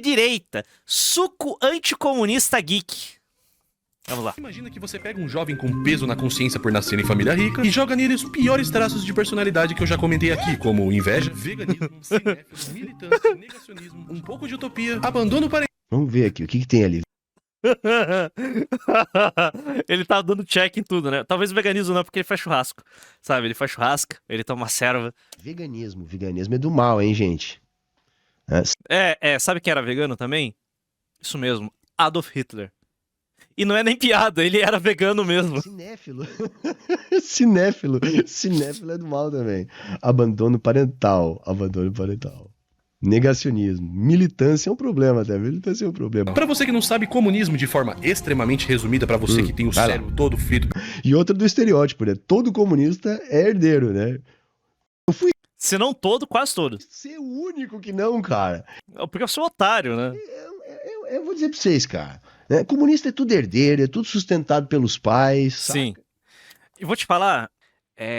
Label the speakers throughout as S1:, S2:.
S1: direita, suco anticomunista geek. Vamos lá.
S2: Imagina que você pega um jovem com peso na consciência por nascer em família rica e joga nele os piores traços de personalidade que eu já comentei aqui, como inveja, veganismo, cinéfilo, militância, negacionismo, um pouco de utopia, abandono para...
S3: Vamos ver aqui, o que tem ali?
S1: Ele tá dando check em tudo, né? Talvez o veganismo não, porque ele faz churrasco. Sabe, ele faz churrasco, ele toma serva.
S3: Veganismo é do mal, hein, gente?
S1: Sabe quem era vegano também? Isso mesmo, Adolf Hitler. E não é nem piada, ele era vegano mesmo.
S3: Cinéfilo. Cinéfilo é do mal também. Abandono parental. Negacionismo. Militância é um problema até. Militância é um problema.
S2: Pra você que não sabe, comunismo de forma extremamente resumida, pra você que tem o cérebro todo frito.
S3: E outra do estereótipo, né? Todo comunista é herdeiro, né? Eu fui...
S1: Se não todo, quase todo.
S3: Ser o único que não, cara.
S1: Porque eu sou otário, né?
S3: Eu vou dizer pra vocês, cara. Né? Comunista é tudo herdeiro, é tudo sustentado pelos pais.
S1: Sim.
S3: Saca?
S1: E vou te falar,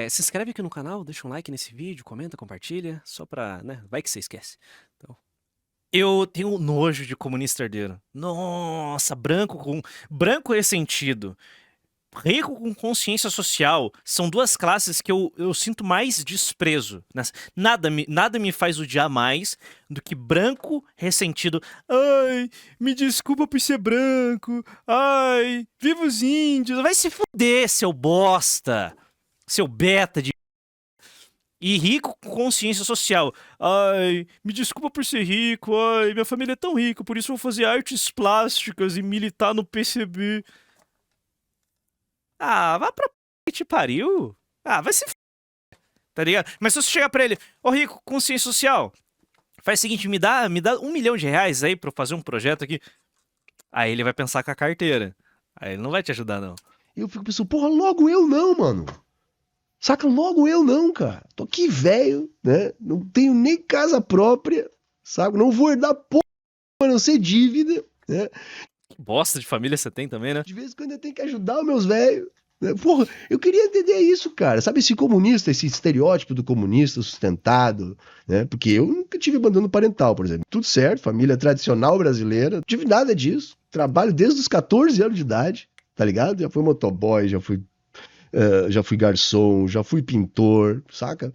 S1: se inscreve aqui no canal, deixa um like nesse vídeo, comenta, compartilha, só pra, né, vai que você esquece. Então, eu tenho nojo de comunista herdeiro. Nossa, branco ressentido, rico com consciência social, são duas classes que eu sinto mais desprezo. Nada me faz odiar mais do que branco ressentido. Ai, me desculpa por ser branco. Ai, viva os índios. Vai se fuder, seu bosta. Seu beta de... E rico com consciência social. Ai, me desculpa por ser rico. Ai, minha família é tão rica, por isso eu vou fazer artes plásticas e militar no PCB. Ah, vá pra p que te pariu. Ah, vai se f... Tá ligado? Mas se você chegar pra ele, ô rico, consciência social, faz o seguinte, me dá R$1 milhão aí pra eu fazer um projeto aqui. Aí ele vai pensar com a carteira. Aí ele não vai te ajudar, não.
S3: Eu fico pensando, porra, logo eu não, mano. Saca? Logo eu não, cara. Tô aqui velho, né? Não tenho nem casa própria, sabe? Não vou herdar porra pra não ser dívida, né?
S1: Que bosta de família você tem também, né?
S3: De vez em quando eu tenho que ajudar os meus velhos. Né? Porra, eu queria entender isso, cara. Sabe esse comunista, esse estereótipo do comunista sustentado, né? Porque eu nunca tive abandono parental, por exemplo. Tudo certo, família tradicional brasileira. Não tive nada disso. Trabalho desde os 14 anos de idade, tá ligado? Já fui motoboy, já fui garçom, já fui pintor, saca?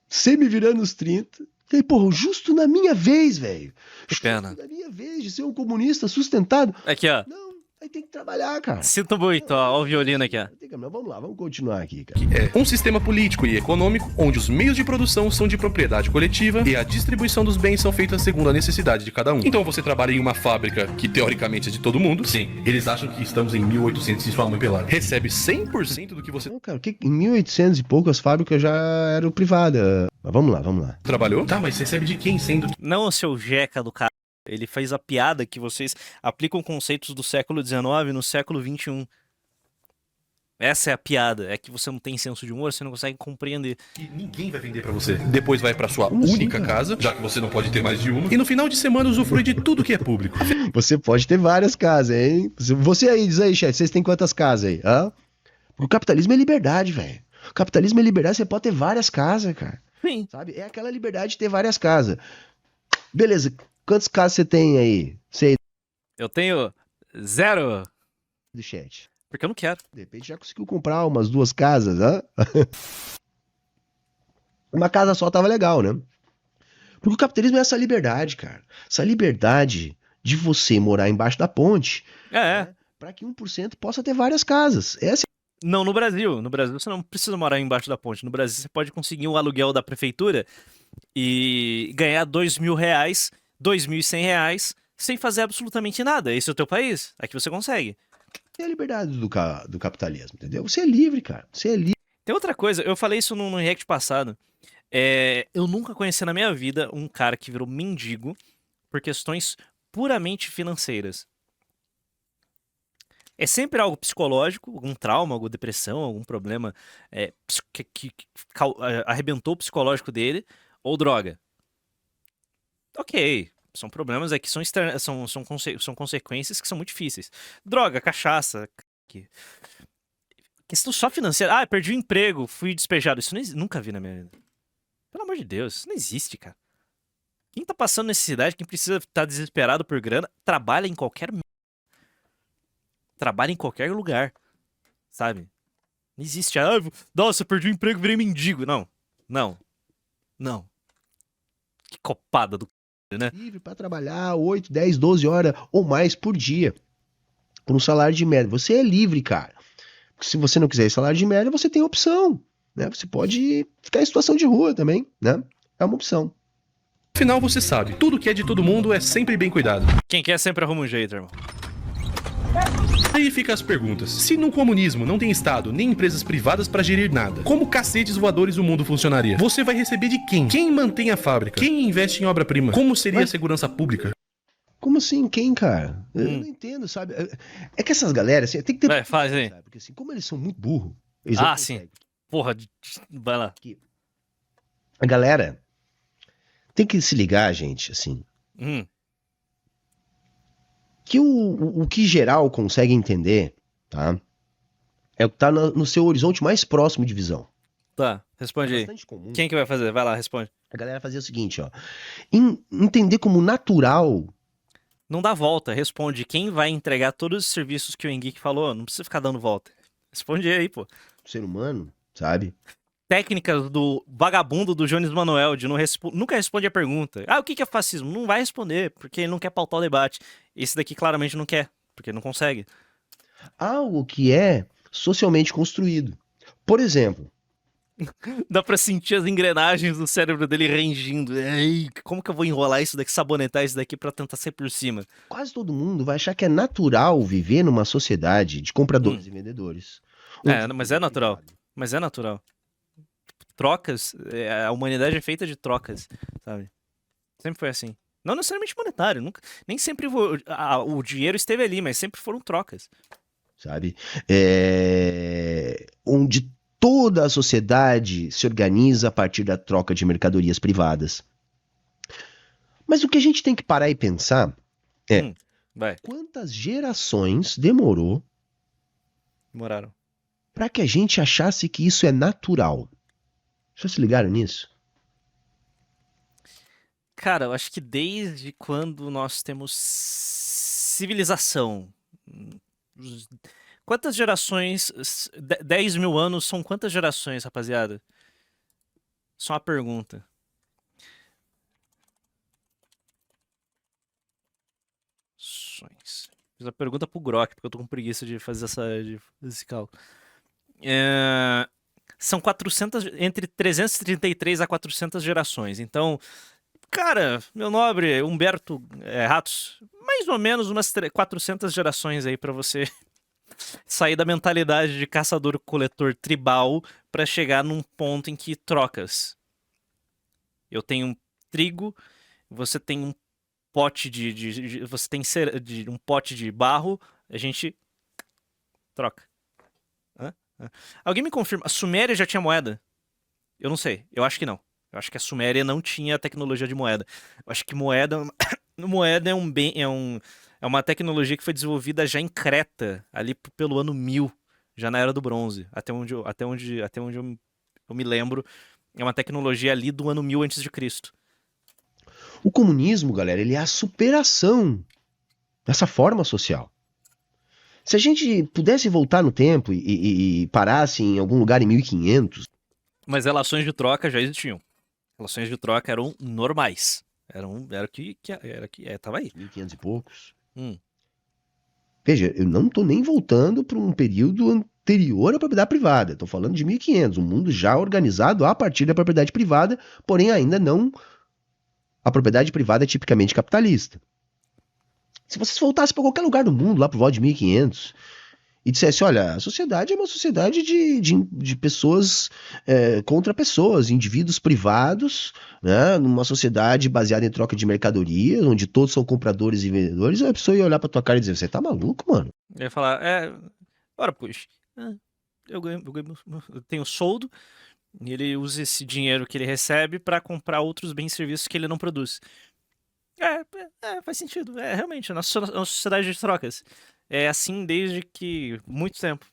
S3: Sempre virando os 30. E aí, porra, justo na minha vez, velho.
S1: Que pena.
S3: Justo na minha vez de ser um comunista sustentado.
S1: Aqui, ó.
S3: Não, aí tem que trabalhar, cara.
S1: Sinto muito, ó o violino aqui, ó.
S3: Vamos lá, vamos continuar aqui, cara.
S2: É um sistema político e econômico onde os meios de produção são de propriedade coletiva e a distribuição dos bens são feitas segundo a necessidade de cada um. Então você trabalha em uma fábrica que teoricamente é de todo mundo. Sim, eles acham que estamos em 1800 e sua mãe pelada. Recebe 100% do que você
S3: Não, cara, em 1800 e pouco as fábricas já eram privadas. Mas vamos lá.
S2: trabalhou. Tá, mas recebe de quem sendo que...
S1: Não o seu jeca do cara. Ele fez a piada que vocês aplicam conceitos do século XIX no século XXI. Essa é a piada. É que você não tem senso de humor, você não consegue compreender.
S2: ninguém vai vender pra você. Depois vai pra sua
S3: Como assim,
S2: única
S3: cara?
S2: casa, já que você não pode ter mais de uma. E no final de semana usufrui de tudo que é público.
S3: Você pode ter várias casas, hein? Você aí, diz aí, chat, vocês têm quantas casas aí? Hã? O capitalismo é liberdade, velho. O capitalismo é liberdade, você pode ter várias casas, cara.
S1: Sim.
S3: Sabe? É aquela liberdade de ter várias casas. Beleza, quantas casas você tem aí? Sei
S1: Eu tenho 0.
S3: do chat.
S1: Porque eu não quero.
S3: De repente já conseguiu comprar umas 2 casas, hã? Uma casa só tava legal, né? Porque o capitalismo é essa liberdade, cara. Essa liberdade de você morar embaixo da ponte, né? Para que 1% possa ter várias casas. Essa
S1: Não, no Brasil. No Brasil você não precisa morar embaixo da ponte. No Brasil você pode conseguir um aluguel da prefeitura e ganhar R$2.000, R$2.100, sem fazer absolutamente nada. Esse é o teu país. Aqui você consegue.
S3: é a liberdade do capitalismo, entendeu? Você é livre, cara. Você é livre.
S1: Tem outra coisa, eu falei isso no react passado. Eu nunca conheci na minha vida um cara que virou mendigo por questões puramente financeiras. É sempre algo psicológico, algum trauma, alguma depressão, algum problema que arrebentou o psicológico dele, ou droga. Ok, são problemas que são consequências que são muito difíceis. Droga, cachaça, questão só financeira. Ah, perdi o emprego, fui despejado. Isso nunca vi na minha vida. Pelo amor de Deus, isso não existe, cara. Quem tá passando necessidade, quem precisa estar desesperado por grana, trabalha em qualquer lugar, sabe? Não existe, nossa, perdi o emprego, virei mendigo. Não, não, não. Que copada do né?
S3: Livre para trabalhar 8, 10, 12 horas ou mais por dia. Por um salário de merda. Você é livre, cara. Se você não quiser esse salário de merda, você tem opção. Né? Você pode ficar em situação de rua também. Né? É uma opção.
S2: Afinal, você sabe, tudo que é de todo mundo é sempre bem cuidado.
S1: Quem quer sempre arruma um jeito, irmão.
S2: Aí fica as perguntas. Se no comunismo não tem Estado nem empresas privadas pra gerir nada, como cacetes voadores o mundo funcionaria? Você vai receber de quem? Quem mantém a fábrica? Quem investe em obra-prima? Como seria a segurança pública?
S3: Como assim? Quem, cara? Eu não entendo, sabe? É que essas galera, assim, tem que ter...
S1: Vai, faz aí.
S3: Sabe? Porque assim, como eles são muito burros... Eles não
S1: Sim.
S3: conseguem.
S1: Porra, vai lá.
S3: A galera tem que se ligar, gente, assim... Que o que geral consegue entender, tá? É o que tá no seu horizonte mais próximo de visão.
S1: Tá, responde
S3: É
S1: aí.
S3: bastante comum.
S1: Quem que vai fazer? Vai lá, responde.
S3: A galera fazia o seguinte, ó. Entender como natural...
S1: Não dá volta, responde. Quem vai entregar todos os serviços que o Engeek falou? Não precisa ficar dando volta. Responde aí, pô.
S3: ser humano, sabe?
S1: Técnicas do vagabundo do Jones Manuel, de nunca responde a pergunta. O que é fascismo? Não vai responder, porque ele não quer pautar o debate. Esse daqui claramente não quer, porque não consegue.
S3: Algo que é socialmente construído. Por exemplo,
S1: Dá pra sentir as engrenagens do cérebro dele rangindo. Ei, como que eu vou enrolar isso daqui, sabonetar isso daqui pra tentar sair por cima?
S3: quase todo mundo vai achar que é natural viver numa sociedade de compradores e vendedores.
S1: Mas é natural. Mas é natural. Trocas, a humanidade é feita de trocas, sabe? Sempre foi assim. Não necessariamente monetário, nunca, nem sempre o dinheiro esteve ali, mas sempre foram trocas.
S3: Sabe? Onde toda a sociedade se organiza a partir da troca de mercadorias privadas. Mas o que a gente tem que parar e pensar é quantas gerações demorou para que a gente achasse que isso é natural? Vocês se ligaram nisso?
S1: Cara, eu acho que desde quando nós temos civilização. Quantas gerações? 10 mil anos são quantas gerações, rapaziada? Só uma pergunta. Fiz a pergunta pro Grok, porque eu tô com preguiça de fazer esse cálculo. São 400, entre 333 a 400 gerações. Então, cara, meu nobre Humberto Ratos, mais ou menos umas 400 gerações aí pra você sair da mentalidade de caçador-coletor tribal pra chegar num ponto em que trocas. Eu tenho trigo, você tem um pote você tem um pote de barro, a gente troca. Alguém me confirma, a Suméria já tinha moeda? Eu não sei, eu acho que não. Eu acho que a Suméria não tinha tecnologia de moeda. Eu acho que moeda é uma tecnologia que foi desenvolvida já em Creta, ali pelo ano 1000, já na Era do Bronze, até onde eu me lembro, é uma tecnologia ali do ano 1000 a.C.
S3: O comunismo, galera, ele é a superação dessa forma social. Se a gente pudesse voltar no tempo e parasse em algum lugar em 1500...
S1: Mas relações de troca já existiam. Relações de troca eram normais. Era que tava aí.
S3: 1500 e poucos. Veja, eu não tô nem voltando para um período anterior à propriedade privada. Tô falando de 1500, um mundo já organizado a partir da propriedade privada, porém ainda não a propriedade privada tipicamente capitalista. Se vocês voltassem para qualquer lugar do mundo, lá por volta de 1500, e dissesse, olha, a sociedade é uma sociedade de pessoas contra pessoas, indivíduos privados, né, numa sociedade baseada em troca de mercadorias, onde todos são compradores e vendedores, a pessoa ia olhar pra tua cara e dizer, você tá maluco, mano?
S1: Eu ia falar, ora, pois, eu tenho soldo, e ele usa esse dinheiro que ele recebe pra comprar outros bens e serviços que ele não produz. Faz sentido. Realmente, a nossa sociedade de trocas. É assim desde que muito tempo.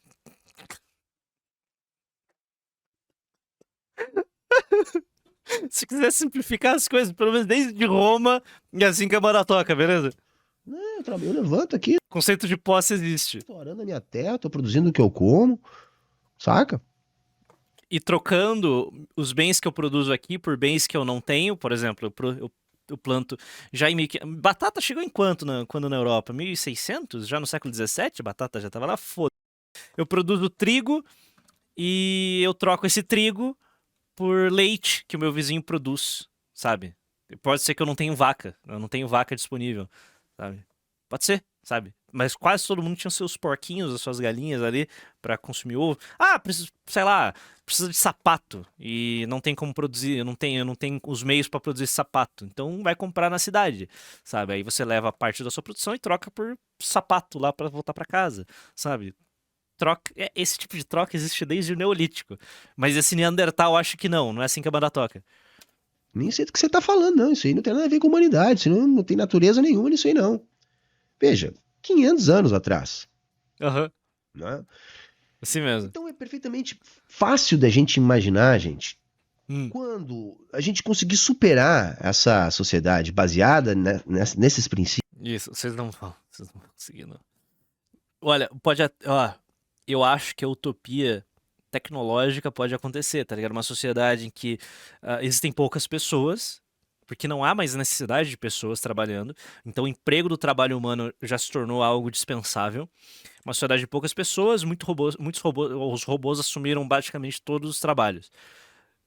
S1: Se quiser simplificar as coisas, pelo menos desde Roma, e assim que a banda toca, beleza?
S3: Não, eu levanto aqui,
S1: Conceito de posse existe.
S3: tô arando a minha terra, tô produzindo o que eu como, saca?
S1: E trocando os bens que eu produzo aqui por bens que eu não tenho, por exemplo, eu planto já em 1500. Batata chegou em quanto quando na Europa? 1600? Já no século 17? A batata já tava lá? Foda. Eu produzo trigo e eu troco esse trigo por leite que o meu vizinho produz, sabe? Pode ser que eu não tenho vaca disponível, sabe? Pode ser, sabe? Mas quase todo mundo tinha seus porquinhos, as suas galinhas ali pra consumir ovo. Ah, preciso, sei lá, precisa de sapato e não tem como produzir, eu não tenho os meios pra produzir esse sapato. Então vai comprar na cidade, sabe? Aí você leva a parte da sua produção e troca por sapato lá pra voltar pra casa, sabe? Esse tipo de troca existe desde o Neolítico. Mas esse Neandertal, eu acho que não é assim que a banda toca.
S3: Nem sei do que você tá falando, não. Isso aí não tem nada a ver com humanidade, isso não tem natureza nenhuma nisso aí, não. Veja, 500 anos atrás,
S1: Aham,
S3: né?
S1: assim mesmo.
S3: Então é perfeitamente fácil da gente imaginar, gente,
S1: Hum,
S3: quando a gente conseguir superar essa sociedade baseada nesses princípios.
S1: isso, vocês não vão conseguir, não. Olha, ó, eu acho que a utopia tecnológica pode acontecer, tá ligado? Uma sociedade em que existem poucas pessoas, porque não há mais necessidade de pessoas trabalhando, então o emprego do trabalho humano já se tornou algo dispensável. Uma sociedade de poucas pessoas, muitos robôs, os robôs assumiram basicamente todos os trabalhos.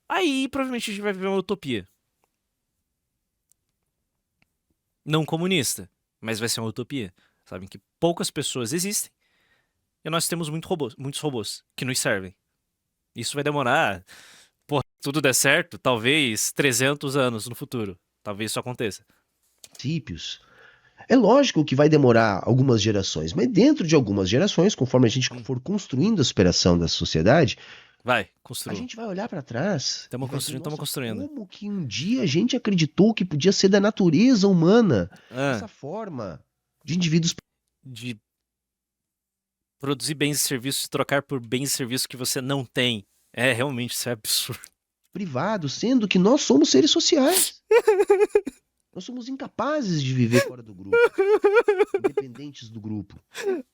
S1: Aí provavelmente a gente vai viver uma utopia. Não comunista, mas vai ser uma utopia. Sabe? Em que poucas pessoas existem e nós temos muitos robôs que nos servem. Isso vai demorar, pô, se tudo der certo, talvez 300 anos no futuro. Talvez isso aconteça.
S3: É lógico que vai demorar algumas gerações, mas dentro de algumas gerações, conforme a gente for construindo a superação da sociedade,
S1: Vai,
S3: a
S1: construa.
S3: gente vai olhar para trás e
S1: Estamos
S3: vai dizer,
S1: construindo, estamos
S3: nossa,
S1: construindo.
S3: como que um dia a gente acreditou que podia ser da natureza humana
S1: Ah,
S3: essa forma de indivíduos
S1: de produzir bens e serviços e trocar por bens e serviços que você não tem. É, realmente, isso é absurdo.
S3: privados, sendo que nós somos seres sociais. Nós somos incapazes de viver fora do grupo, independentes do grupo, né?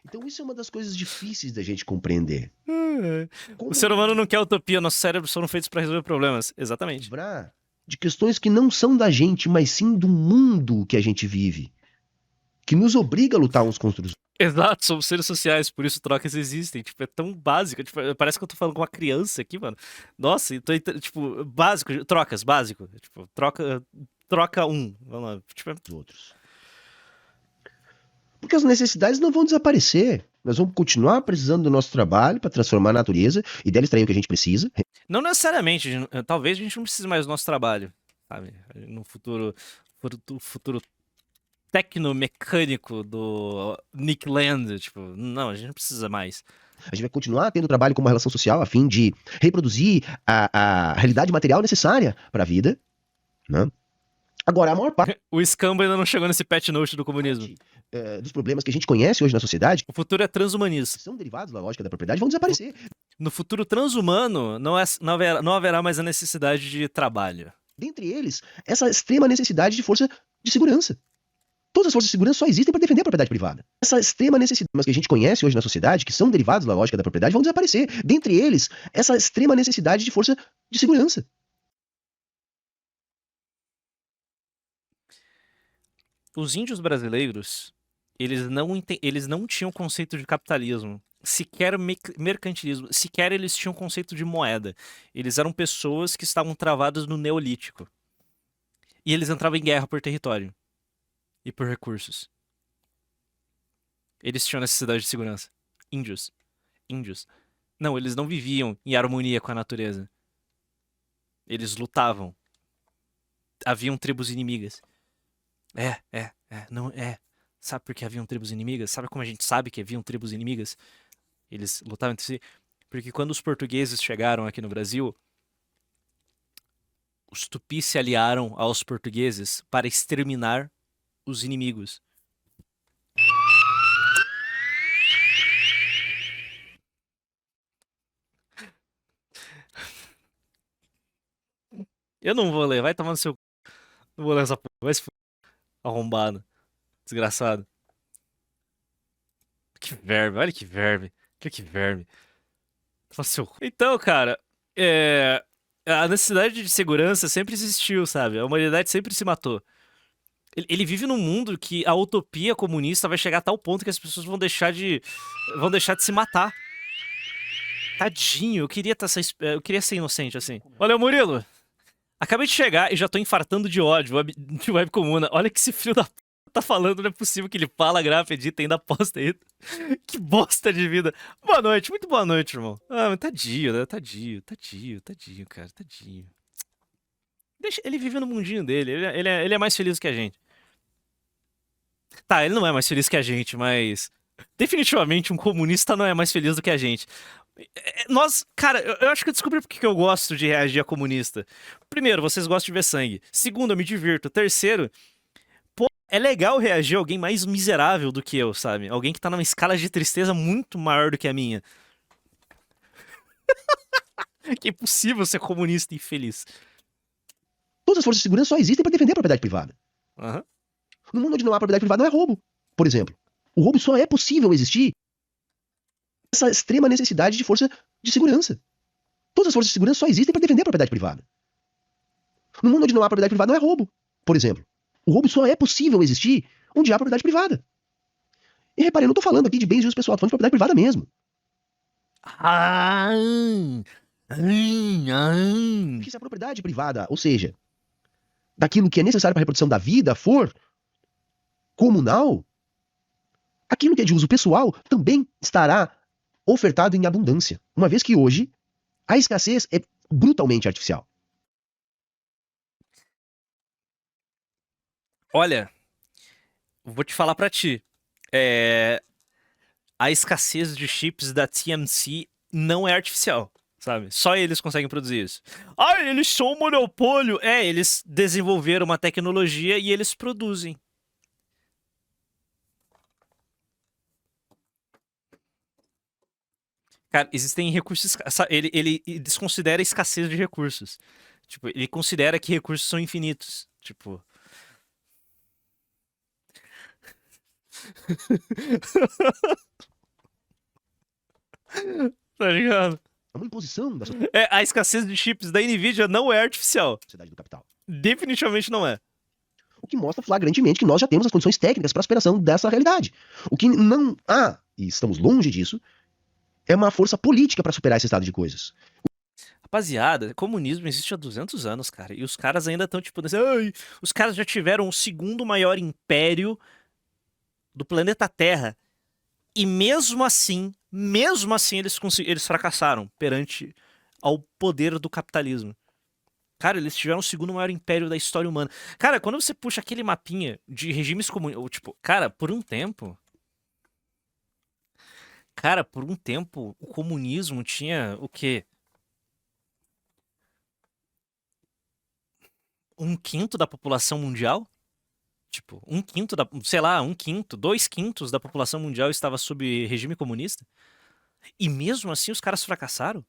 S3: Então isso é uma das coisas difíceis da gente compreender.
S1: O
S3: Como
S1: ser humano não quer utopia, nossos cérebros foram feitos para resolver problemas. Exatamente.
S3: livrar de questões que não são da gente, mas sim do mundo que a gente vive, que nos obriga a lutar uns contra os outros.
S1: Exato, somos seres sociais, por isso trocas existem. Tipo, é tão básico. Tipo, parece que eu tô falando com uma criança aqui, mano. Nossa, então, tipo, básico, trocas, básico. Tipo, troca um. Vamos lá. Tipo,
S3: Porque as necessidades não vão desaparecer. Nós vamos continuar precisando do nosso trabalho para transformar a natureza e dela extrair o que a gente precisa.
S1: não necessariamente, talvez a gente não precise mais do nosso trabalho, sabe? No futuro tecnomecânico do Nick Land, tipo, não, a gente não precisa mais.
S3: A gente vai continuar tendo trabalho como uma relação social a fim de reproduzir a realidade material necessária para a vida, né? Agora, a maior parte
S1: O escambo ainda não chegou nesse patch note do comunismo.
S3: dos problemas que a gente conhece hoje na sociedade,
S1: O futuro é transhumanismo.
S3: que são derivados da lógica da propriedade, vão desaparecer.
S1: No futuro transhumano, não haverá mais a necessidade de trabalho.
S3: Dentre eles, essa extrema necessidade de força de segurança. Todas as forças de segurança só existem para defender a propriedade privada. Essa extrema necessidade que a gente conhece hoje na sociedade, que são derivados da lógica da propriedade, vão desaparecer. Dentre eles, essa extrema necessidade de força de segurança.
S1: Os índios brasileiros, eles não tinham conceito de capitalismo, sequer mercantilismo, sequer eles tinham conceito de moeda. Eles eram pessoas que estavam travadas no Neolítico. E eles entravam em guerra por território e por recursos. Eles tinham necessidade de segurança. Índios. Índios. Não, eles não viviam em harmonia com a natureza. Eles lutavam. Haviam tribos inimigas. Não é. Sabe por que haviam tribos inimigas? Sabe como a gente sabe que haviam tribos inimigas? Eles lutavam entre si. Porque quando os portugueses chegaram aqui no Brasil, os tupis se aliaram aos portugueses para exterminar os inimigos. Eu não vou ler, vai tomar no seu... Não vou ler essa porra, vai se fuder, arrombado, desgraçado. Que verme, olha que verme. Que verme. Toma no seu cu. Então, cara, a necessidade de segurança sempre existiu, sabe? A humanidade sempre se matou. Ele vive num mundo que a utopia comunista vai chegar a tal ponto que as pessoas vão deixar de se matar. Tadinho, eu queria ser inocente assim. Olha, Murilo, acabei de chegar e já tô infartando de ódio de web comuna. Olha que esse filho da p tá falando, não é possível que ele fala, grava, edita e ainda posta aí. Que bosta de vida. Boa noite, muito boa noite, irmão. Ah, mas tadinho, né? Tadinho, cara, tadinho. Deixa, ele vive no mundinho dele, ele é mais feliz que a gente. Tá, ele não é mais feliz que a gente, mas... Definitivamente um comunista não é mais feliz do que a gente. Cara, eu acho que eu descobri porque que eu gosto de reagir a comunista. Primeiro, vocês gostam de ver sangue. Segundo, eu me divirto. Terceiro, pô, é legal reagir a alguém mais miserável do que eu, sabe? Alguém que tá numa escala de tristeza muito maior do que a minha. Que é impossível ser comunista e infeliz.
S3: Todas as forças de segurança só existem para defender a propriedade privada.
S1: Aham.
S3: No mundo onde não há propriedade privada, não é roubo. Por exemplo, o roubo só é possível existir essa extrema necessidade de força de segurança. Todas as forças de segurança só existem para defender a propriedade privada. No mundo onde não há propriedade privada, não é roubo. Por exemplo, o roubo só é possível existir onde há propriedade privada. E reparem, eu não tô falando aqui de bens de uso pessoal, tô falando de propriedade privada mesmo. Porque se a propriedade privada, ou seja, daquilo que é necessário para a reprodução da vida, for comunal, aquilo que é de uso pessoal também estará ofertado em abundância. Uma vez que hoje a escassez é brutalmente artificial.
S1: Olha, vou te falar pra ti. A escassez de chips da TMC não é artificial, sabe? Só eles conseguem produzir isso. Ah, eles são um monopólio. Eles desenvolveram uma tecnologia e eles produzem. Cara, existem recursos... Ele desconsidera a escassez de recursos. Tipo, ele considera que recursos são infinitos. Tipo... Tá ligado?
S3: É uma imposição da
S1: A escassez de chips da Nvidia não é artificial.
S3: sociedade do capital.
S1: Definitivamente não é.
S3: O que mostra flagrantemente que nós já temos as condições técnicas para a superação dessa realidade. O que não há, e estamos longe disso, é uma força política para superar esse estado de coisas.
S1: Rapaziada, comunismo existe há 200 anos, cara. E os caras ainda estão, tipo, assim, ai, os caras já tiveram o segundo maior império do planeta Terra. E mesmo assim eles fracassaram perante ao poder do capitalismo. Cara, eles tiveram o segundo maior império da história humana. Cara, quando você puxa aquele mapinha de regimes comunistas, tipo, cara, por um tempo, o comunismo tinha o quê? 1/5 da população mundial? Tipo, 1/5 da, sei lá, 1/5, 2/5 da população mundial estava sob regime comunista? E mesmo assim os caras fracassaram?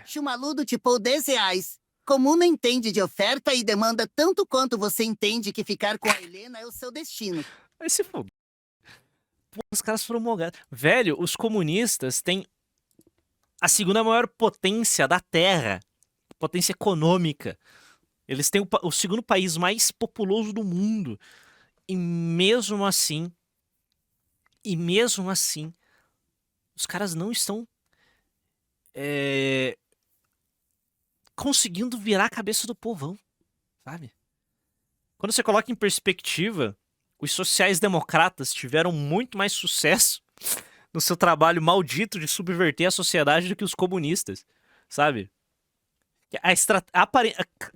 S4: Chumaludo tipou R$10. Comuna entende de oferta e demanda tanto quanto você entende que ficar com a Helena é o seu destino.
S1: Aí se for. Pô, os caras foram mogados. Velho, os comunistas têm a segunda maior potência da Terra. Potência econômica. Eles têm o segundo país mais populoso do mundo. E mesmo assim, os caras não estão conseguindo virar a cabeça do povão, sabe? Quando você coloca em perspectiva, os sociais-democratas tiveram muito mais sucesso no seu trabalho maldito de subverter a sociedade do que os comunistas, sabe?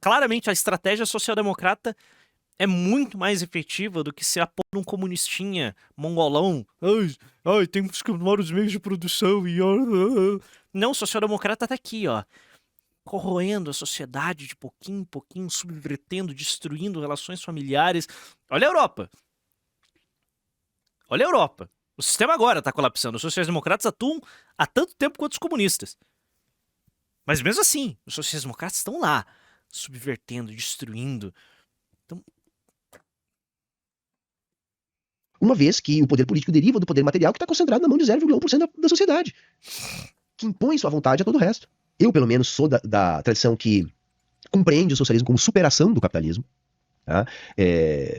S1: Claramente a estratégia social-democrata é muito mais efetiva do que se apor um comunistinha mongolão. Ai, temos que arrumar os meios de produção e... Não, o social-democrata tá aqui, ó. Corroendo a sociedade de pouquinho em pouquinho, subvertendo, destruindo relações familiares. Olha a Europa. Olha a Europa. O sistema agora está colapsando. Os sociais-democratas atuam há tanto tempo quanto os comunistas. Mas mesmo assim, os sociais-democratas estão lá, subvertendo, destruindo. Então...
S3: Uma vez que o poder político deriva do poder material que está concentrado na mão de 0,1% da sociedade, que impõe sua vontade a todo o resto. Eu, pelo menos, sou da tradição que compreende o socialismo como superação do capitalismo. Tá?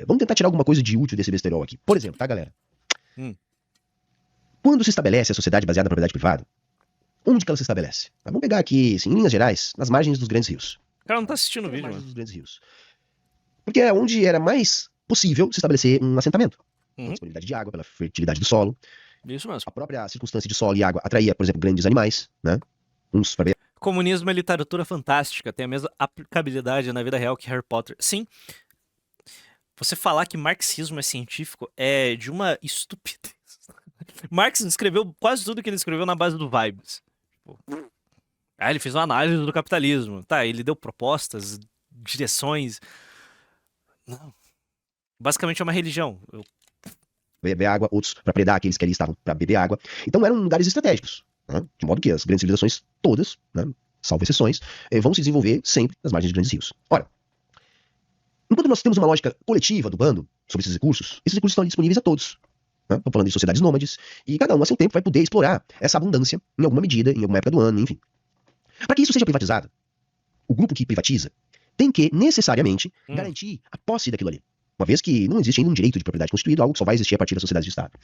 S3: Vamos tentar tirar alguma coisa de útil desse besterol aqui. Por exemplo, tá, galera? Quando se estabelece a sociedade baseada na propriedade privada, onde que ela se estabelece? Vamos pegar aqui, assim, em linhas gerais, nas margens dos grandes rios.
S1: O cara não tá assistindo o
S3: Nas
S1: vídeo,
S3: margens
S1: mano.
S3: dos grandes rios. Porque é onde era mais possível se estabelecer um assentamento.
S1: Uhum.
S3: Pela disponibilidade de água, pela fertilidade do solo.
S1: Isso mesmo.
S3: A própria circunstância de solo e água atraía, por exemplo, grandes animais, né? Uns para
S1: Comunismo é literatura fantástica, tem a mesma aplicabilidade na vida real que Harry Potter. Sim, você falar que marxismo é científico é de uma estupidez. Marx escreveu quase tudo que ele escreveu na base do vibes. Ele fez uma análise do capitalismo. Tá, ele deu propostas, direções. Não. Basicamente é uma religião.
S3: beber água, outros para predar aqueles que ali estavam para beber água. Então eram lugares estratégicos, né? De modo que as grandes civilizações todas, né, salvo exceções, vão se desenvolver sempre nas margens de grandes rios. Ora, enquanto nós temos uma lógica coletiva do bando sobre esses recursos estão disponíveis a todos. Né? Estou falando de sociedades nômades, e cada um a seu tempo vai poder explorar essa abundância em alguma medida, em alguma época do ano, enfim. Para que isso seja privatizado, o grupo que privatiza tem que necessariamente garantir a posse daquilo ali. Uma vez que não existe ainda um direito de propriedade constituído, algo que só vai existir a partir das sociedades de Estado.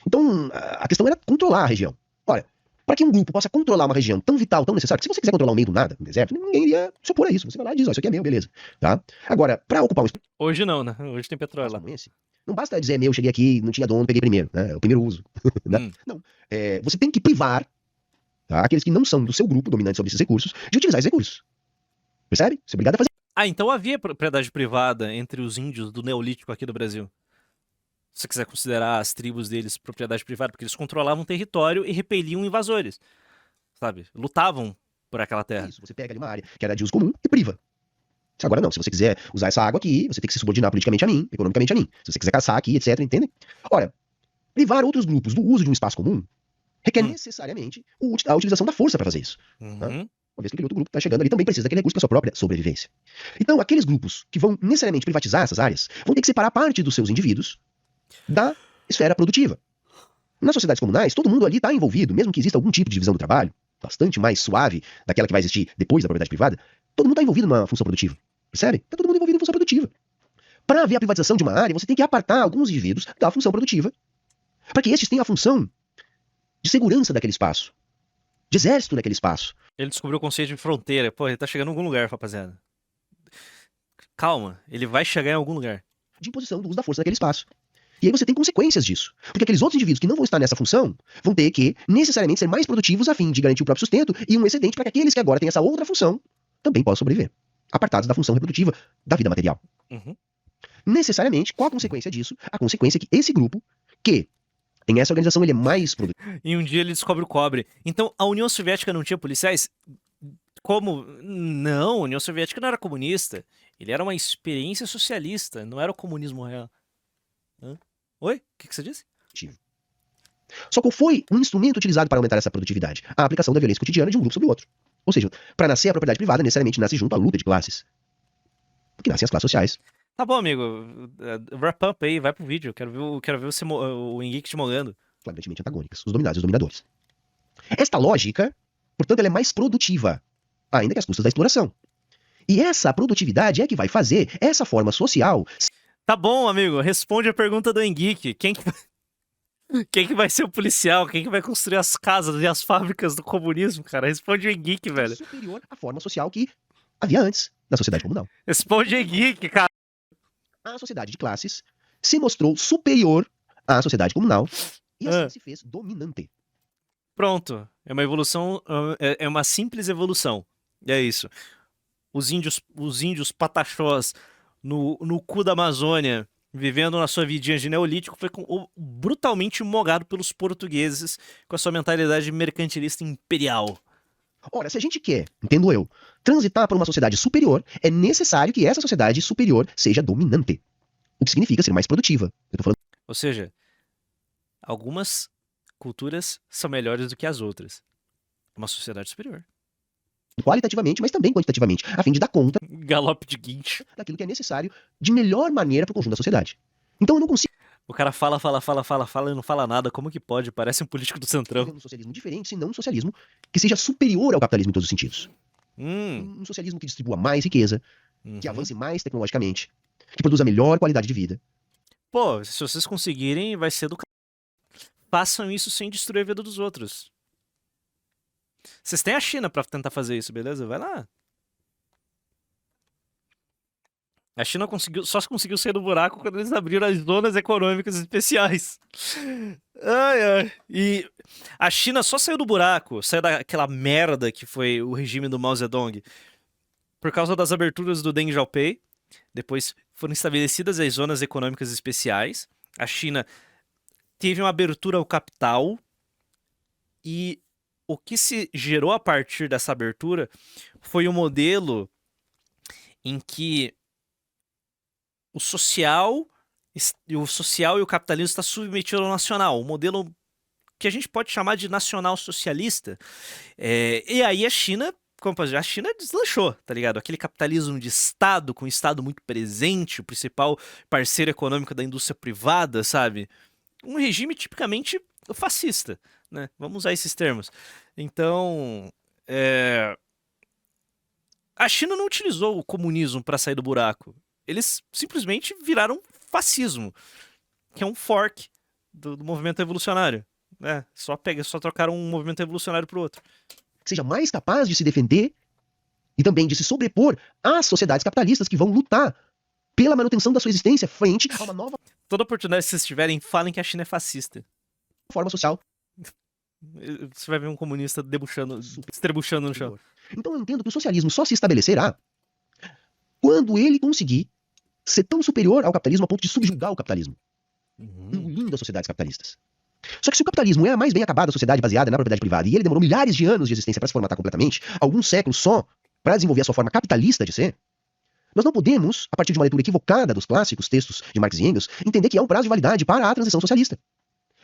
S3: Então, a questão era controlar a região. Olha, para que um grupo possa controlar uma região tão vital, tão necessária, se você quiser controlar o meio do nada, no deserto, ninguém iria se opor a isso. Você vai lá e diz, ó, isso aqui é meu, beleza. Tá? Agora, para ocupar um espaço
S1: Hoje não, né? Hoje tem petróleo lá.
S3: como esse, não basta dizer, meu, cheguei aqui, não tinha dono, peguei primeiro, né? O primeiro uso. Né? Não. Você tem que privar, tá, aqueles que não são do seu grupo dominante sobre esses recursos, de utilizar esses recursos. Percebe? Você é obrigado a fazer.
S1: Então havia propriedade privada entre os índios do Neolítico aqui do Brasil. Se você quiser considerar as tribos deles propriedade privada, porque eles controlavam o território e repeliam invasores. Sabe? Lutavam por aquela terra.
S3: Isso, você pega ali uma área que era de uso comum e priva. Agora não, se você quiser usar essa água aqui, você tem que se subordinar politicamente a mim, economicamente a mim. Se você quiser caçar aqui, etc, entendem? Ora, privar outros grupos do uso de um espaço comum requer necessariamente a utilização da força para fazer isso. Tá? Uma vez que aquele outro grupo está chegando ali, também precisa daquele recurso para sua própria sobrevivência. Então, aqueles grupos que vão necessariamente privatizar essas áreas vão ter que separar parte dos seus indivíduos da esfera produtiva. Nas sociedades comunais, todo mundo ali está envolvido, mesmo que exista algum tipo de divisão do trabalho, bastante mais suave daquela que vai existir depois da propriedade privada, todo mundo está envolvido numa função produtiva. Percebe? Está todo mundo envolvido em função produtiva. Para haver a privatização de uma área, você tem que apartar alguns indivíduos da função produtiva, para que estes tenham a função de segurança daquele espaço, de exército daquele espaço.
S1: Ele descobriu o conceito de fronteira. Pô, ele tá chegando em algum lugar, rapaziada. Calma, ele vai chegar em algum lugar.
S3: De imposição do uso da força daquele espaço. E aí você tem consequências disso. Porque aqueles outros indivíduos que não vão estar nessa função vão ter que, necessariamente, ser mais produtivos a fim de garantir o próprio sustento e um excedente para que aqueles que agora têm essa outra função também possam sobreviver. Apartados da função reprodutiva da vida material. Necessariamente, qual a consequência disso? A consequência é que esse grupo, que tem essa organização, ele é mais produtivo.
S1: E um dia ele descobre o cobre. Então, a União Soviética não tinha policiais? Como? Não, a União Soviética não era comunista. Ele era uma experiência socialista, não era o comunismo real. Oi? O que você disse?
S3: Só qual foi um instrumento utilizado para aumentar essa produtividade? A aplicação da violência cotidiana de um grupo sobre o outro. Ou seja, para nascer a propriedade privada, necessariamente nasce junto à luta de classes. Porque nascem as classes sociais.
S1: Tá bom, amigo. Wrap up aí, vai pro vídeo. Quero ver você, o Henrique te molhando.
S3: Flagrantemente antagônicas, os dominados e os dominadores. Esta lógica, portanto, ela é mais produtiva, ainda que às custas da exploração. E essa produtividade é que vai fazer essa forma social...
S1: Tá bom, amigo. Responde a pergunta do Henrique. Quem que vai ser o policial? Quem que vai construir as casas e as fábricas do comunismo, cara? Responde o Henrique, velho.
S3: Superior à forma social que havia antes na sociedade comunal.
S1: Responde o Henrique, cara.
S3: A sociedade de classes se mostrou superior à sociedade comunal e assim se fez dominante.
S1: Pronto. É uma evolução, é uma simples evolução. E é isso. Os índios pataxós no cu da Amazônia, vivendo na sua vidinha de neolítico, foi brutalmente mogado pelos portugueses com a sua mentalidade mercantilista imperial.
S3: Ora, se a gente quer, entendo eu, transitar para uma sociedade superior, é necessário que essa sociedade superior seja dominante. O que significa ser mais produtiva. Eu tô falando...
S1: Ou seja, Algumas culturas são melhores do que as outras. Uma sociedade superior.
S3: Qualitativamente, mas também quantitativamente, a fim de dar conta
S1: Galope de guincho.
S3: daquilo que é necessário de melhor maneira para o conjunto da sociedade. Então eu não consigo
S1: O cara fala e não fala nada. Como que pode? Parece um político do Centrão.
S3: ver um socialismo diferente, senão um socialismo que seja superior ao capitalismo em todos os sentidos.
S1: Hum.
S3: Um socialismo que distribua mais riqueza, que
S1: Uhum.
S3: avance mais tecnologicamente, que produza melhor qualidade de vida.
S1: Pô, se vocês conseguirem, vai ser do c... Façam isso sem destruir a vida dos outros. Vocês têm a China pra tentar fazer isso, beleza? Vai lá. A China só conseguiu sair do buraco quando eles abriram as zonas econômicas especiais. Ai, ai. E a China só saiu do buraco, saiu daquela merda que foi o regime do Mao Zedong, por causa das aberturas do Deng Xiaoping. Depois foram estabelecidas as zonas econômicas especiais. A China teve uma abertura ao capital. E o que se gerou a partir dessa abertura foi um modelo em que o social e o capitalismo está submetido ao nacional. Um modelo que a gente pode chamar de nacional socialista. E aí a China... Como pode dizer? A China deslanchou, tá ligado? Aquele capitalismo de Estado, com o Estado muito presente, o principal parceiro econômico da indústria privada, sabe? Um regime tipicamente fascista, né? Vamos usar esses termos. Então, a China não utilizou o comunismo para sair do buraco. Eles simplesmente viraram fascismo, que é um fork do movimento revolucionário, né? Só trocaram um movimento revolucionário pro outro.
S3: Que seja mais capaz de se defender e também de se sobrepor às sociedades capitalistas que vão lutar pela manutenção da sua existência frente a uma nova
S1: Toda oportunidade que vocês tiverem, falem que a China é fascista.
S3: forma social.
S1: Você vai ver um comunista estrebuchando no chão.
S3: Então eu entendo que o socialismo só se estabelecerá quando ele conseguir ser tão superior ao capitalismo a ponto de subjugar o capitalismo, engolindo as sociedades capitalistas. Só que se o capitalismo é a mais bem acabada sociedade baseada na propriedade privada e ele demorou milhares de anos de existência para se formatar completamente, alguns séculos só para desenvolver a sua forma capitalista de ser, nós não podemos, a partir de uma leitura equivocada dos clássicos textos de Marx e Engels, entender que há um prazo de validade para a transição socialista.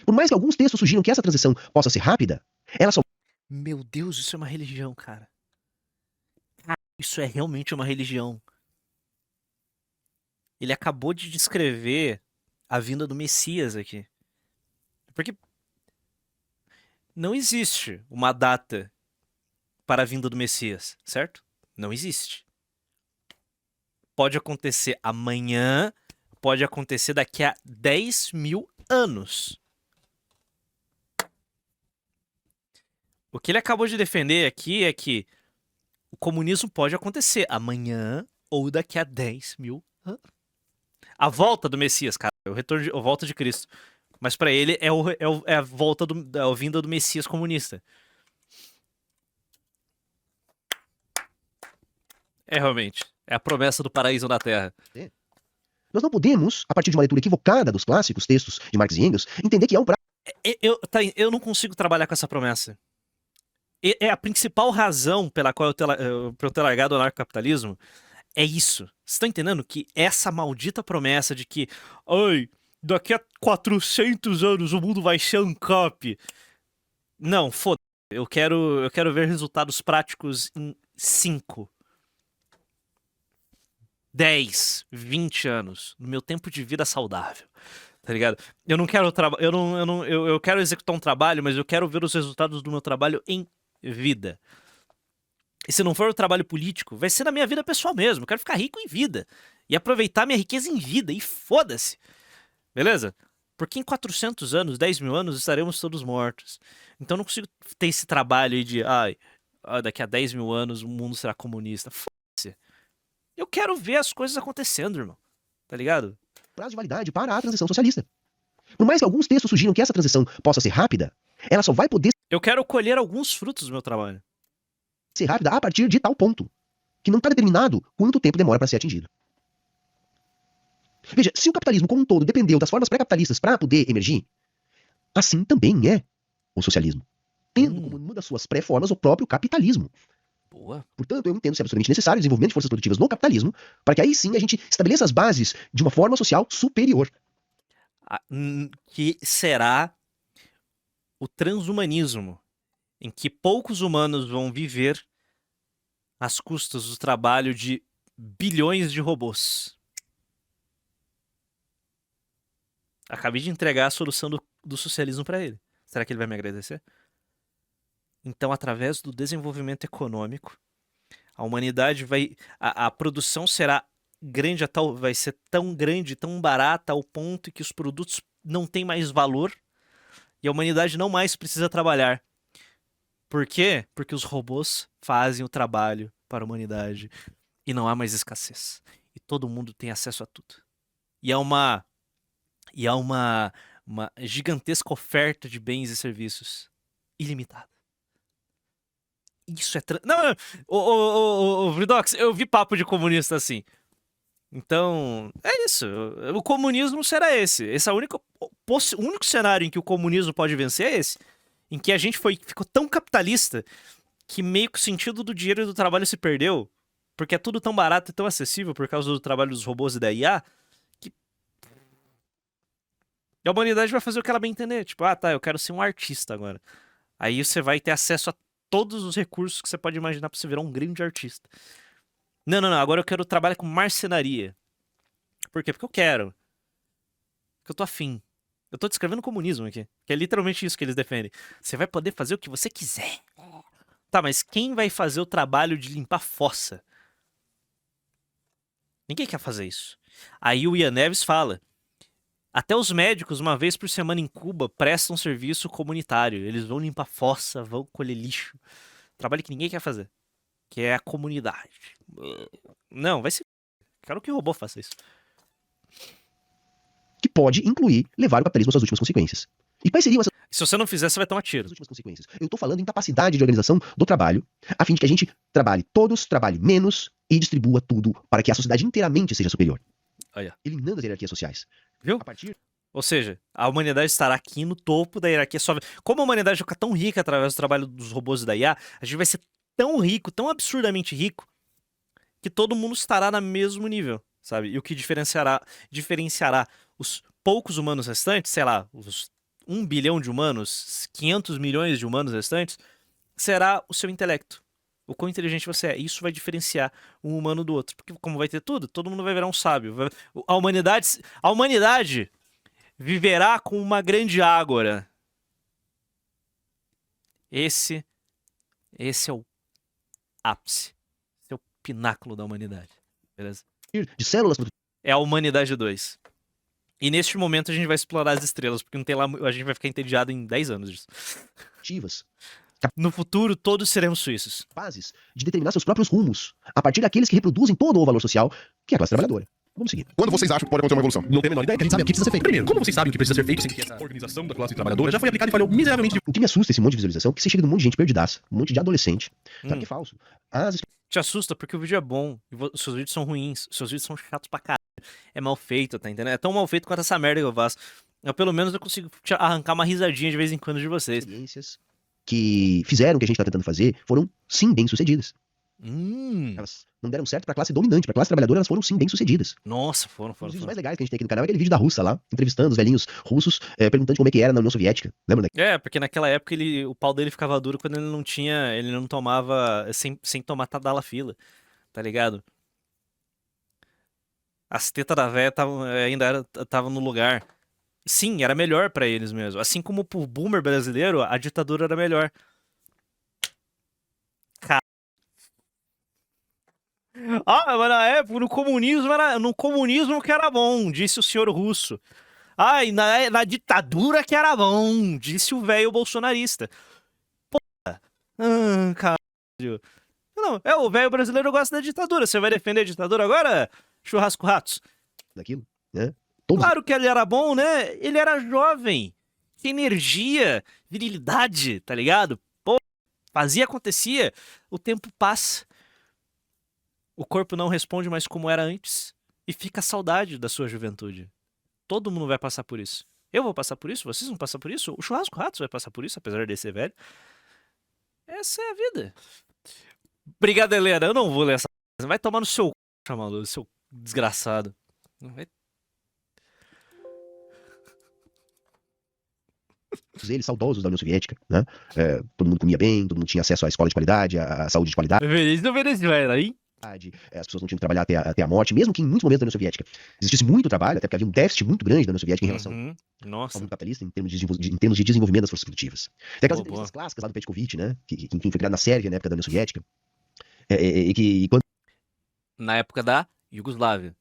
S3: Por mais que alguns textos sugiram que essa transição possa ser rápida, ela só...
S1: Meu Deus, isso é uma religião, cara. Isso é realmente uma religião. Ele acabou de descrever a vinda do Messias aqui. Porque não existe uma data para a vinda do Messias, certo? Não existe. Pode acontecer amanhã, pode acontecer daqui a 10 mil anos. O que ele acabou de defender aqui é que o comunismo pode acontecer amanhã ou daqui a 10 mil anos. A volta do Messias, cara, a volta de Cristo. Mas pra ele é a volta a vinda do Messias comunista. Realmente. É a promessa do paraíso na Terra.
S3: Nós não podemos, a partir de uma leitura equivocada dos clássicos textos de Marx e Engels, entender que há um prazo...
S1: Eu não consigo trabalhar com essa promessa. É a principal razão pela qual eu ter largado o anarcocapitalismo. É isso. Vocês estão entendendo que essa maldita promessa de que... Ai, daqui a 400 anos o mundo vai ser ANCAP. Não, foda-se. Eu quero ver resultados práticos em 5, 10, 20 anos. No meu tempo de vida saudável. Tá ligado? Eu não quero... Eu quero executar um trabalho, mas eu quero ver os resultados do meu trabalho em vida. E se não for o trabalho político, vai ser na minha vida pessoal mesmo. Eu quero ficar rico em vida. E aproveitar minha riqueza em vida. E foda-se. Beleza? Porque em 400 anos, 10 mil anos, estaremos todos mortos. Então eu não consigo ter esse trabalho aí de... daqui a 10 mil anos o mundo será comunista. Foda-se. Eu quero ver as coisas acontecendo, irmão. Tá ligado?
S3: Prazo de validade para a transição socialista. Por mais que alguns textos sugiram que essa transição possa ser rápida, ela só vai poder
S1: Eu quero colher alguns frutos do meu trabalho.
S3: ser rápida a partir de tal ponto, que não está determinado quanto tempo demora para ser atingido. Veja, se o capitalismo como um todo dependeu das formas pré-capitalistas para poder emergir, assim também é o socialismo, tendo como uma das suas pré-formas o próprio capitalismo.
S1: Boa.
S3: Portanto, eu entendo ser absolutamente necessário o desenvolvimento de forças produtivas no capitalismo, para que aí sim a gente estabeleça as bases de uma forma social superior.
S1: Que será o transhumanismo, em que poucos humanos vão viver às custas do trabalho de bilhões de robôs. Acabei de entregar a solução do socialismo para ele. Será que ele vai me agradecer? Então, através do desenvolvimento econômico, a humanidade vai... A produção será grande, vai ser tão grande, tão barata, ao ponto que os produtos não têm mais valor e a humanidade não mais precisa trabalhar. Por quê? Porque os robôs fazem o trabalho para a humanidade e não há mais escassez. E todo mundo tem acesso a tudo. E há uma gigantesca oferta de bens e serviços ilimitada. Isso é... Não, ô, Vridox, eu vi papo de comunista assim. Então, é isso. O comunismo será esse. Esse é o único cenário em que o comunismo pode vencer é esse. Em que a gente ficou tão capitalista que meio que o sentido do dinheiro e do trabalho se perdeu. Porque é tudo tão barato e tão acessível por causa do trabalho dos robôs e da IA. Que a humanidade vai fazer o que ela bem entender. Tipo, tá, eu quero ser um artista agora. Aí você vai ter acesso a todos os recursos que você pode imaginar pra você virar um grande artista. Não, agora eu quero trabalhar com marcenaria. Por quê? Porque eu quero. Porque eu tô afim. Eu tô descrevendo comunismo aqui. Que é literalmente isso que eles defendem. Você vai poder fazer o que você quiser. Tá, mas quem vai fazer o trabalho de limpar fossa? Ninguém quer fazer isso. Aí o Ian Neves fala: até os médicos, uma vez por semana em Cuba, prestam serviço comunitário. Eles vão limpar fossa, vão colher lixo. Trabalho que ninguém quer fazer. Que é a comunidade. Não, vai ser... Quero que o robô faça isso.
S3: Que pode incluir levar o capitalismo às suas últimas consequências. E quais seriam essas
S1: Se você não fizer, você vai tomar tiro.
S3: últimas consequências? Eu tô falando em capacidade de organização do trabalho, a fim de que a gente trabalhe todos, trabalhe menos e distribua tudo para que a sociedade inteiramente seja superior.
S1: Olha.
S3: Eliminando as hierarquias sociais.
S1: Viu?
S3: A partir...
S1: Ou seja, a humanidade estará aqui no topo da hierarquia. Como a humanidade fica tão rica através do trabalho dos robôs e da IA, a gente vai ser tão rico, tão absurdamente rico, que todo mundo estará no mesmo nível, sabe? E o que diferenciará os poucos humanos restantes, sei lá, os 1 bilhão de humanos, 500 milhões de humanos restantes, será o seu intelecto. O quão inteligente você é. Isso vai diferenciar um humano do outro. Porque como vai ter tudo, todo mundo vai virar um sábio. A humanidade viverá com uma grande ágora. Esse é o ápice. Esse é o pináculo da humanidade. Beleza?
S3: de células
S1: É a humanidade 2. E neste momento a gente vai explorar as estrelas, porque não tem lá, a gente vai ficar entediado em 10 anos disso.
S3: produtivas,
S1: No futuro, todos seremos suíços.
S3: capazes de determinar seus próprios rumos, a partir daqueles que reproduzem todo o valor social, que é a classe trabalhadora. Vamos seguir.
S2: Quando vocês acham que pode acontecer uma evolução? Não tem a menor ideia, que a gente sabe o que precisa ser feito. Primeiro, como vocês sabem o que precisa ser feito, sendo que essa organização da classe trabalhadora já foi aplicada e falhou miseravelmente.
S3: O que me assusta esse monte de visualização é que você chega de um monte de gente perdidaça, um monte de adolescente. Sabe que é falso? As
S1: Te assusta porque o vídeo é bom, e os seus vídeos são ruins, os seus vídeos são chatos pra caralho. É mal feito, tá entendendo? É tão mal feito quanto essa merda que eu faço. Pelo menos eu consigo arrancar uma risadinha de vez em quando de vocês.
S3: experiências que fizeram o que a gente está tentando fazer foram, sim, bem-sucedidas. Elas não deram certo pra classe dominante, pra classe trabalhadora, elas foram, sim, bem-sucedidas.
S1: Nossa, foram.
S3: Um dos vídeos mais legais que a gente tem aqui no canal é aquele vídeo da russa lá, entrevistando os velhinhos russos, perguntando como é que era na União Soviética. Lembra daquele?
S1: Porque naquela época o pau dele ficava duro quando ele não tomava, sem tomar Tadalafila, tá ligado? As tetas da véia ainda estavam no lugar. Sim, era melhor pra eles mesmo. Assim como pro boomer brasileiro, a ditadura era melhor. Mas na época, no comunismo que era bom, disse o senhor russo. E na ditadura que era bom, disse o velho bolsonarista. Porra. Caralho. Não, o velho brasileiro gosta da ditadura. Você vai defender a ditadura agora, churrasco ratos?
S3: Daquilo, né?
S1: Claro que ele era bom, né? Ele era jovem. Que energia, virilidade, tá ligado? Pô, acontecia. O tempo passa. O corpo não responde mais como era antes. E fica a saudade da sua juventude. Todo mundo vai passar por isso. Eu vou passar por isso, vocês vão passar por isso. O churrasco ratos vai passar por isso, apesar de ser velho. Essa é a vida. Obrigado, Helena. Eu não vou ler essa. Vai tomar no seu chamado, seu desgraçado. Vai...
S3: eles saudosos da União Soviética, né? Todo mundo comia bem, todo mundo tinha acesso à escola de qualidade, à saúde de qualidade.
S1: Feliz da Venezuela, hein?
S3: As pessoas não tinham que trabalhar até a morte, mesmo que em muitos momentos da União Soviética existisse muito trabalho, até porque havia um déficit muito grande da União Soviética em relação ao
S1: Nossa.
S3: mundo capitalista em termos de desenvolvimento das forças produtivas. Tem aquelas
S1: Boa,
S3: entrevistas clássicas lá do Petkovic, né? Que enfim, foi criado na Sérvia, na época da União Soviética. E quando
S1: Na época da Iugoslávia.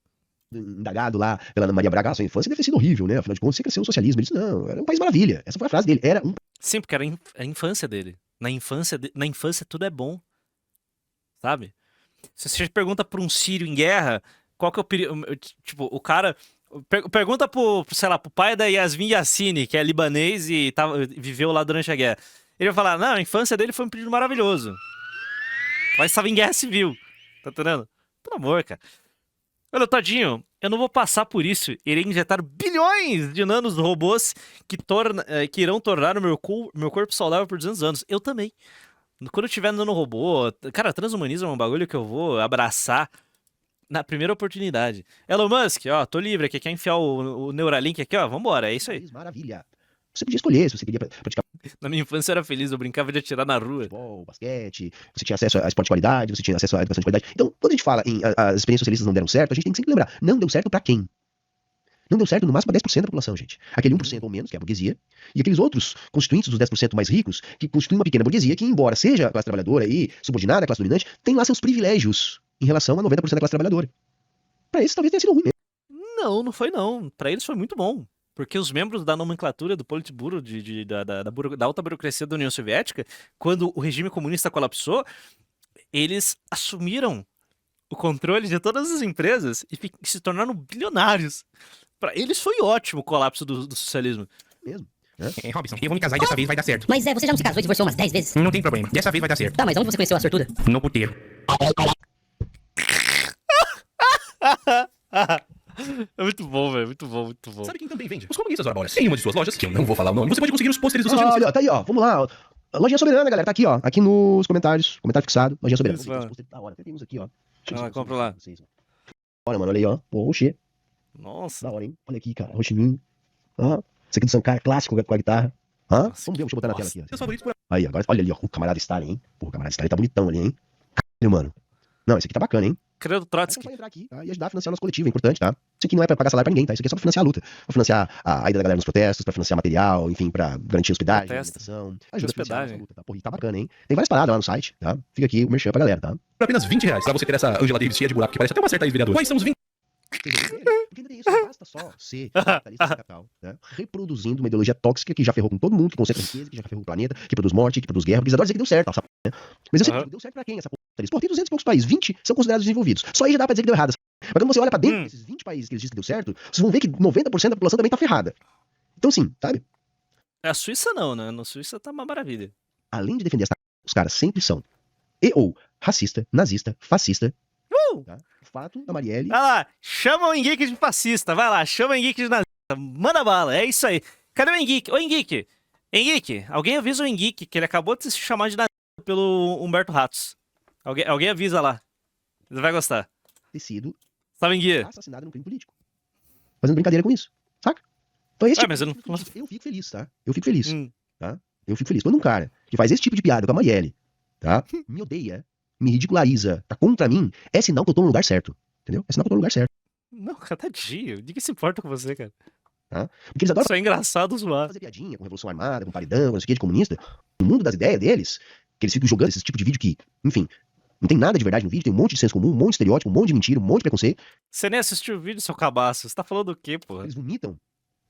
S3: indagado lá pela Ana Maria Braga, sua infância deve ter sido horrível, né? Afinal de contas, você cresceu no socialismo. Ele disse, não, era um país maravilha. Essa foi a frase dele. Era um
S1: Sim, porque era a infância dele. Na infância tudo é bom. Sabe? Se você pergunta pra um sírio em guerra, qual que é o perigo? Tipo, o cara. Pergunta sei lá, pro pai da Yasmin Yassine, que é libanês e viveu lá durante a guerra. Ele vai falar, não, a infância dele foi um período maravilhoso. Mas estava em guerra civil. Tá entendendo? Pelo amor, cara. Olha, tadinho, eu não vou passar por isso. Irei injetar bilhões de nanorobôs que irão tornar o meu corpo saudável por 200 anos. Eu também. Quando eu tiver nanorobô, cara, transhumanismo é um bagulho que eu vou abraçar na primeira oportunidade. Elon Musk, ó, tô livre aqui, quer enfiar o Neuralink aqui, ó, vambora, é isso aí.
S3: país maravilha. Você podia escolher se você queria praticar
S1: Na minha infância eu era feliz, eu brincava de atirar na rua.
S3: futebol, basquete, você tinha acesso a esporte de qualidade, você tinha acesso à educação de qualidade. Então, quando a gente fala em as experiências socialistas não deram certo, a gente tem que sempre lembrar, não deu certo pra quem? Não deu certo no máximo pra 10% da população, gente. Aquele 1% ou menos, que é a burguesia, e aqueles outros constituintes dos 10% mais ricos, que constituem uma pequena burguesia, que embora seja a classe trabalhadora e subordinada à classe dominante, tem lá seus privilégios em relação a 90% da classe trabalhadora. Pra esses talvez tenha sido ruim mesmo.
S1: Não foi não. Pra eles foi muito bom. Porque os membros da nomenclatura do Politburo, da alta burocracia da União Soviética, quando o regime comunista colapsou, eles assumiram o controle de todas as empresas e se tornaram bilionários. Pra eles foi ótimo o colapso do socialismo.
S3: Mesmo.
S5: Robson, eu vou me casar e dessa vez vai dar certo.
S6: Mas você já não se casou e divorciou umas 10 vezes?
S5: Não tem problema, dessa vez vai dar certo.
S6: Tá, mas onde você conheceu a sortuda?
S5: No puteiro.
S1: É muito bom, velho. Muito bom, muito bom.
S2: Sabe quem também vende? Os comunistas Oraboras. Em uma de suas lojas, que eu não vou falar o nome, você pode conseguir os pôsteres do seu
S3: Olha, tá aí, ó. Vamos lá. A Lojinha Soberana, galera. Tá aqui, ó. Aqui nos comentários. Comentário fixado. Lojinha Soberana.
S1: Isso,
S3: Tem uns
S1: mano.
S3: posters da hora. Tem uns aqui, ó.
S1: Compra lá.
S3: Olha, mano. Olha aí, ó. Oxê.
S1: Nossa.
S3: Da hora, hein? Olha aqui, cara. Roxininho. Ó. Esse aqui do Sankara, clássico com a guitarra. Hã?
S1: Nossa,
S3: Vamos ver, deixa eu botar na tela
S1: nossa.
S3: aqui, ó.
S2: Seus favoritos por
S3: Aí, agora. Olha ali, ó. O camarada Stalin, hein? Pô, o camarada Stalin tá bonitão ali, hein? Caralho, mano. Não, esse aqui tá bacana, hein?
S1: Credo
S3: Mas
S1: Trotsky.
S3: vai entrar aqui, tá? E ajudar a financiar o nosso coletivo, é importante, tá? Isso aqui não é pra pagar salário pra ninguém, tá? Isso aqui é só pra financiar a luta. Pra financiar a ida da galera nos protestos, pra financiar material, enfim, pra garantir hospedagem,
S1: Protesto.
S3: alimentação. Ajuda a financiar a
S1: Hospedagem.
S3: nossa luta, tá? Porra, e tá bacana, hein? Tem várias paradas lá no site, tá? Fica aqui o merchan pra galera, tá?
S2: apenas R$20. Pra você ter essa Angela Davis cheia de buraco que parece até uma certa ex-vereadora. Quais são os 20?
S3: Porque ainda tem isso, não basta só ser capitalista sem capital, né? Reproduzindo uma ideologia tóxica que já ferrou com todo mundo, que concentra riqueza, que já ferrou o planeta, que produz morte, que produz guerra, porque eles adoram dizer que deu certo, sabe? Mas eu sempre digo, deu certo pra quem essa porra? Pô, tem 200 e poucos países, 20 são considerados desenvolvidos. Só aí já dá pra dizer que deu errado. Mas quando você olha pra dentro desses 20 países que eles dizem que deu certo, vocês vão ver que 90% da população também tá ferrada. Então sim, sabe?
S1: A Suíça não, né? Na Suíça tá uma maravilha.
S3: Além de defender essa os caras sempre são ou racista, nazista, fascista. Tá? O fato da Marielle...
S1: Vai lá, chama o Henrique de fascista. Vai lá, chama o Henrique de nazista. Manda bala, é isso aí. Cadê o Henrique? Ô, Henrique. Henrique, alguém avisa o Henrique que ele acabou de se chamar de nazista pelo Humberto Ratos. Alguém avisa lá. Ele vai gostar.
S3: ter sido
S1: Estava em guia.
S3: assassinada num crime político. Fazendo brincadeira com isso, saca? Então esse
S1: Ué,
S3: tipo
S1: mas eu
S3: de
S1: não-
S3: coisa eu fico feliz, tá? Eu fico feliz,
S1: Hum.
S3: tá? Eu fico feliz. Quando um cara que faz esse tipo de piada com a Marielle, tá? Me odeia, me ridiculariza, tá contra mim, é sinal que eu tô no lugar certo, entendeu? É sinal que eu tô no lugar certo.
S1: Não, cara, tadinho. Ninguém se importa com você, cara.
S3: Porque eles adoram
S1: Isso é engraçado zoar.
S3: fazer piadinha com Revolução Armada, com paredão, com não sei o que, de comunista. No mundo das ideias deles, que eles ficam jogando esse tipo de vídeo que, enfim, não tem nada de verdade no vídeo, tem um monte de senso comum, um monte de estereótipo, um monte de mentira, um monte de preconceito.
S1: Você nem assistiu o vídeo, seu cabaço. Você tá falando do quê, porra?
S3: Eles vomitam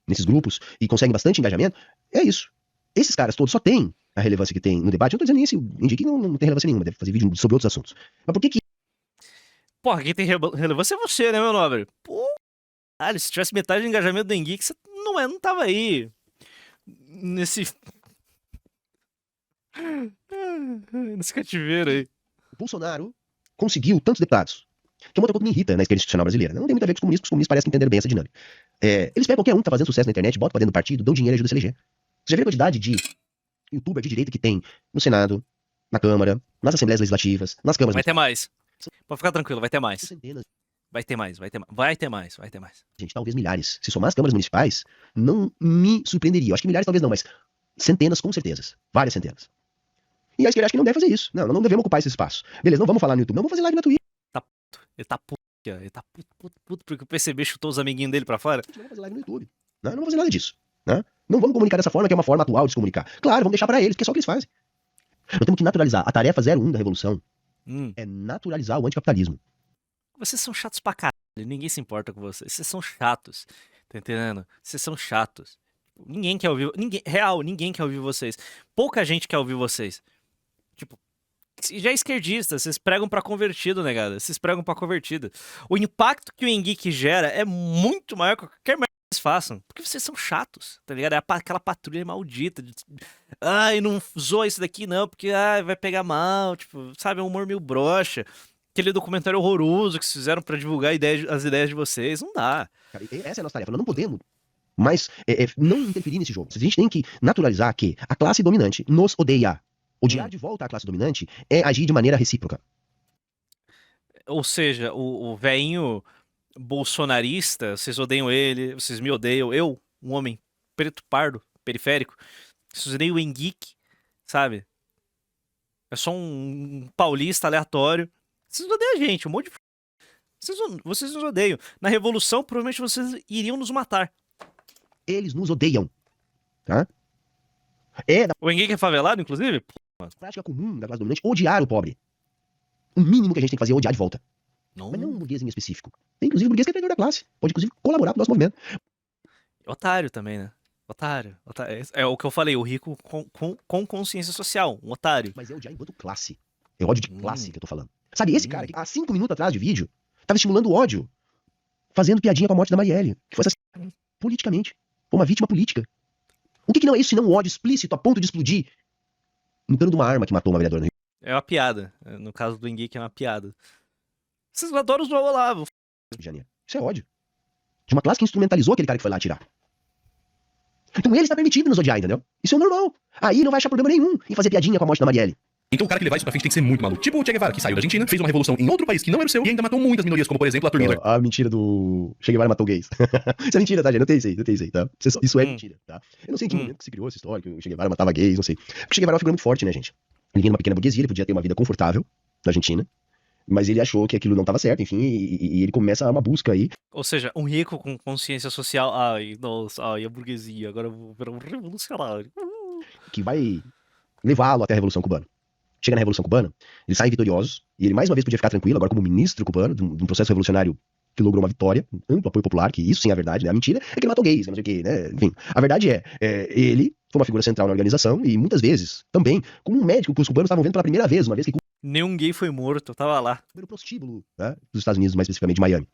S3: nesses grupos e conseguem bastante engajamento. É isso. Esses caras todos só têm a relevância que tem no debate. Eu não tô dizendo nem se o Henrique não tem relevância nenhuma, deve fazer vídeo sobre outros assuntos. Mas por que
S1: Porra, quem tem relevância é você, né, meu nobre? Pô, caralho, se tivesse metade do engajamento do Henrique, você não tava aí. Nesse cativeiro aí.
S3: o Bolsonaro conseguiu tantos deputados? Que é uma outra coisa que me irrita na esquerda institucional brasileira. Não tem muito a ver com os comunistas, porque os comunistas parecem que entenderam bem essa dinâmica. Eles pegam qualquer um que tá fazendo sucesso na internet, botam pra dentro do partido, dão dinheiro e ajudam a se eleger. Você já viu a quantidade de youtuber de direita que tem no Senado, na Câmara, nas Assembleias Legislativas, nas câmaras...
S1: Vai ter mais. Pode ficar tranquilo, vai ter mais.
S3: centenas,
S1: Vai ter mais, vai ter mais. Vai ter mais, vai ter mais.
S3: gente, talvez milhares. Se somar as câmaras municipais, não me surpreenderia. Eu acho que milhares talvez não, mas centenas com certezas. Várias centenas. E a esquerda acha que não deve fazer isso. Não, não devemos ocupar esse espaço. Beleza, não vamos falar no YouTube, não vamos fazer live na Twitch.
S1: Ele tá puto aqui, ó. Ele tá puto porque o PCB chutou os amiguinhos dele pra fora.
S3: Não vamos fazer live no YouTube. Não vamos fazer nada disso. Não vamos comunicar dessa forma, que é uma forma atual de se comunicar. Claro, vamos deixar pra eles, porque é só o que eles fazem. Nós temos que naturalizar. A tarefa 01 da revolução é naturalizar o anticapitalismo.
S1: Vocês são chatos pra caralho. Ninguém se importa com vocês. Vocês são chatos. Tá entendendo? Vocês são chatos. Ninguém quer ouvir. Ninguém quer ouvir vocês. Pouca gente quer ouvir vocês. Tipo, já é esquerdista, vocês pregam pra convertido, negada. Vocês pregam pra convertido. O impacto que o Engeek gera é muito maior que qualquer merda que vocês façam. Porque vocês são chatos, tá ligado? É aquela patrulha maldita. Ai, não zoa isso daqui não, porque vai pegar mal. Tipo, sabe, é um humor meio broxa. Aquele documentário horroroso que vocês fizeram pra divulgar as ideias de vocês. Não dá.
S3: Cara, essa é a nossa tarefa. Nós não podemos mas não interferir nesse jogo. A gente tem que naturalizar que a classe dominante nos odeia. Odiar de volta a classe dominante é agir de maneira recíproca.
S1: Ou seja, o velhinho bolsonarista, vocês odeiam ele, vocês me odeiam. Eu, um homem preto pardo, periférico, vocês odeiam o Engeek, sabe? É só um paulista aleatório. Vocês odeiam a gente, um monte de... Vocês nos odeiam. Na Revolução, provavelmente vocês iriam nos matar.
S3: Eles nos odeiam. Tá?
S1: O Engeek é favelado, inclusive?
S3: Prática comum da classe dominante, odiar o pobre. O mínimo que a gente tem que fazer é odiar de volta.
S1: Não.
S3: Mas não um burguês em específico. Tem inclusive burguês que é traidor da classe. Pode inclusive colaborar com o nosso movimento.
S1: Otário também, né? Otário. É o que eu falei, o rico com consciência social, um otário.
S3: Mas é odiar enquanto classe. É ódio de classe que eu tô falando. Sabe, esse cara que há 5 minutos atrás de vídeo tava estimulando o ódio, fazendo piadinha com a morte da Marielle, que foi assassinada politicamente. Foi uma vítima política. O que não é isso senão um ódio explícito a ponto de explodir no cano de uma arma que matou uma vereadora no Rio?
S1: É uma piada. No caso do Engeek é uma piada. Vocês adoram usar o Olavo.
S3: De janeiro. Isso é ódio. De uma classe que instrumentalizou aquele cara que foi lá atirar. Então ele está permitido nos odiar, entendeu? Isso é normal. Aí não vai achar problema nenhum em fazer piadinha com a morte da Marielle.
S2: Então o cara que levar isso pra frente tem que ser muito maluco. Tipo o Che Guevara, que saiu da Argentina, fez uma revolução em outro país que não era o seu e ainda matou muitas minorias, como por exemplo a Turner.
S3: A mentira do Che Guevara matou gays. Isso é mentira, tá, gente? Não tem isso aí, tá? Isso é mentira, tá? Eu não sei em que momento que se criou essa história, que o Che Guevara matava gays, não sei. Porque o Che Guevara é uma figura muito forte, né, gente? Ele vinha de uma pequena burguesia, ele podia ter uma vida confortável na Argentina, mas ele achou que aquilo não estava certo, enfim, e ele começa uma busca aí.
S1: Ou seja, um rico com consciência social. Ai, nossa, a burguesia, agora eu vou virar um revolucionário.
S3: Que vai levá-lo até a Revolução Cubana. Chega na Revolução Cubana, eles saem vitoriosos, e ele mais uma vez podia ficar tranquilo, agora como ministro cubano, de um processo revolucionário que logrou uma vitória, um amplo apoio popular, que isso sim é a verdade, né? A mentira é que ele matou gays, não sei o quê, né? Enfim, a verdade ele foi uma figura central na organização, e muitas vezes, também, como um médico que os cubanos estavam vendo pela primeira vez, uma vez que
S1: nenhum gay foi morto, eu tava lá.
S3: No prostíbulo, né, dos Estados Unidos, mais especificamente de Miami.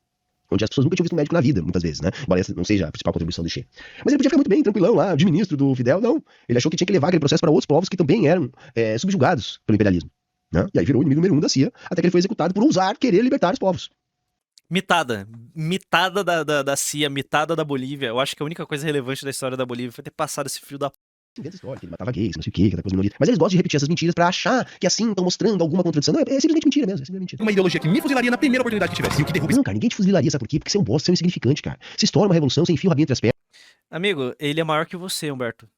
S3: Onde as pessoas nunca tinham visto um médico na vida, muitas vezes, né? Embora essa não seja a principal contribuição do Che. Mas ele podia ficar muito bem, tranquilão lá, de ministro do Fidel, não. Ele achou que tinha que levar aquele processo para outros povos que também eram subjugados pelo imperialismo. Né? E aí virou o inimigo número 1 da CIA, até que ele foi executado por ousar querer libertar os povos.
S1: Mitada da CIA, mitada da Bolívia. Eu acho que a única coisa relevante da história da Bolívia foi ter passado esse fio da...
S3: Inventa história, que ele matava gays, não sei o que, aquela coisa minoria. Mas eles gostam de repetir essas mentiras pra achar que assim estão mostrando alguma contradição. Não, é simplesmente mentira mesmo, é simplesmente mentira.
S2: Uma ideologia que me fuzilaria na primeira oportunidade que tivesse. E o que derruba
S3: Não, cara, ninguém te fuzilaria, sabe por quê? Porque você é um bosta, você é um insignificante, cara. Se estoura uma revolução, você enfia o rabinho entre as pernas.
S1: Amigo, ele é maior que você, Humberto.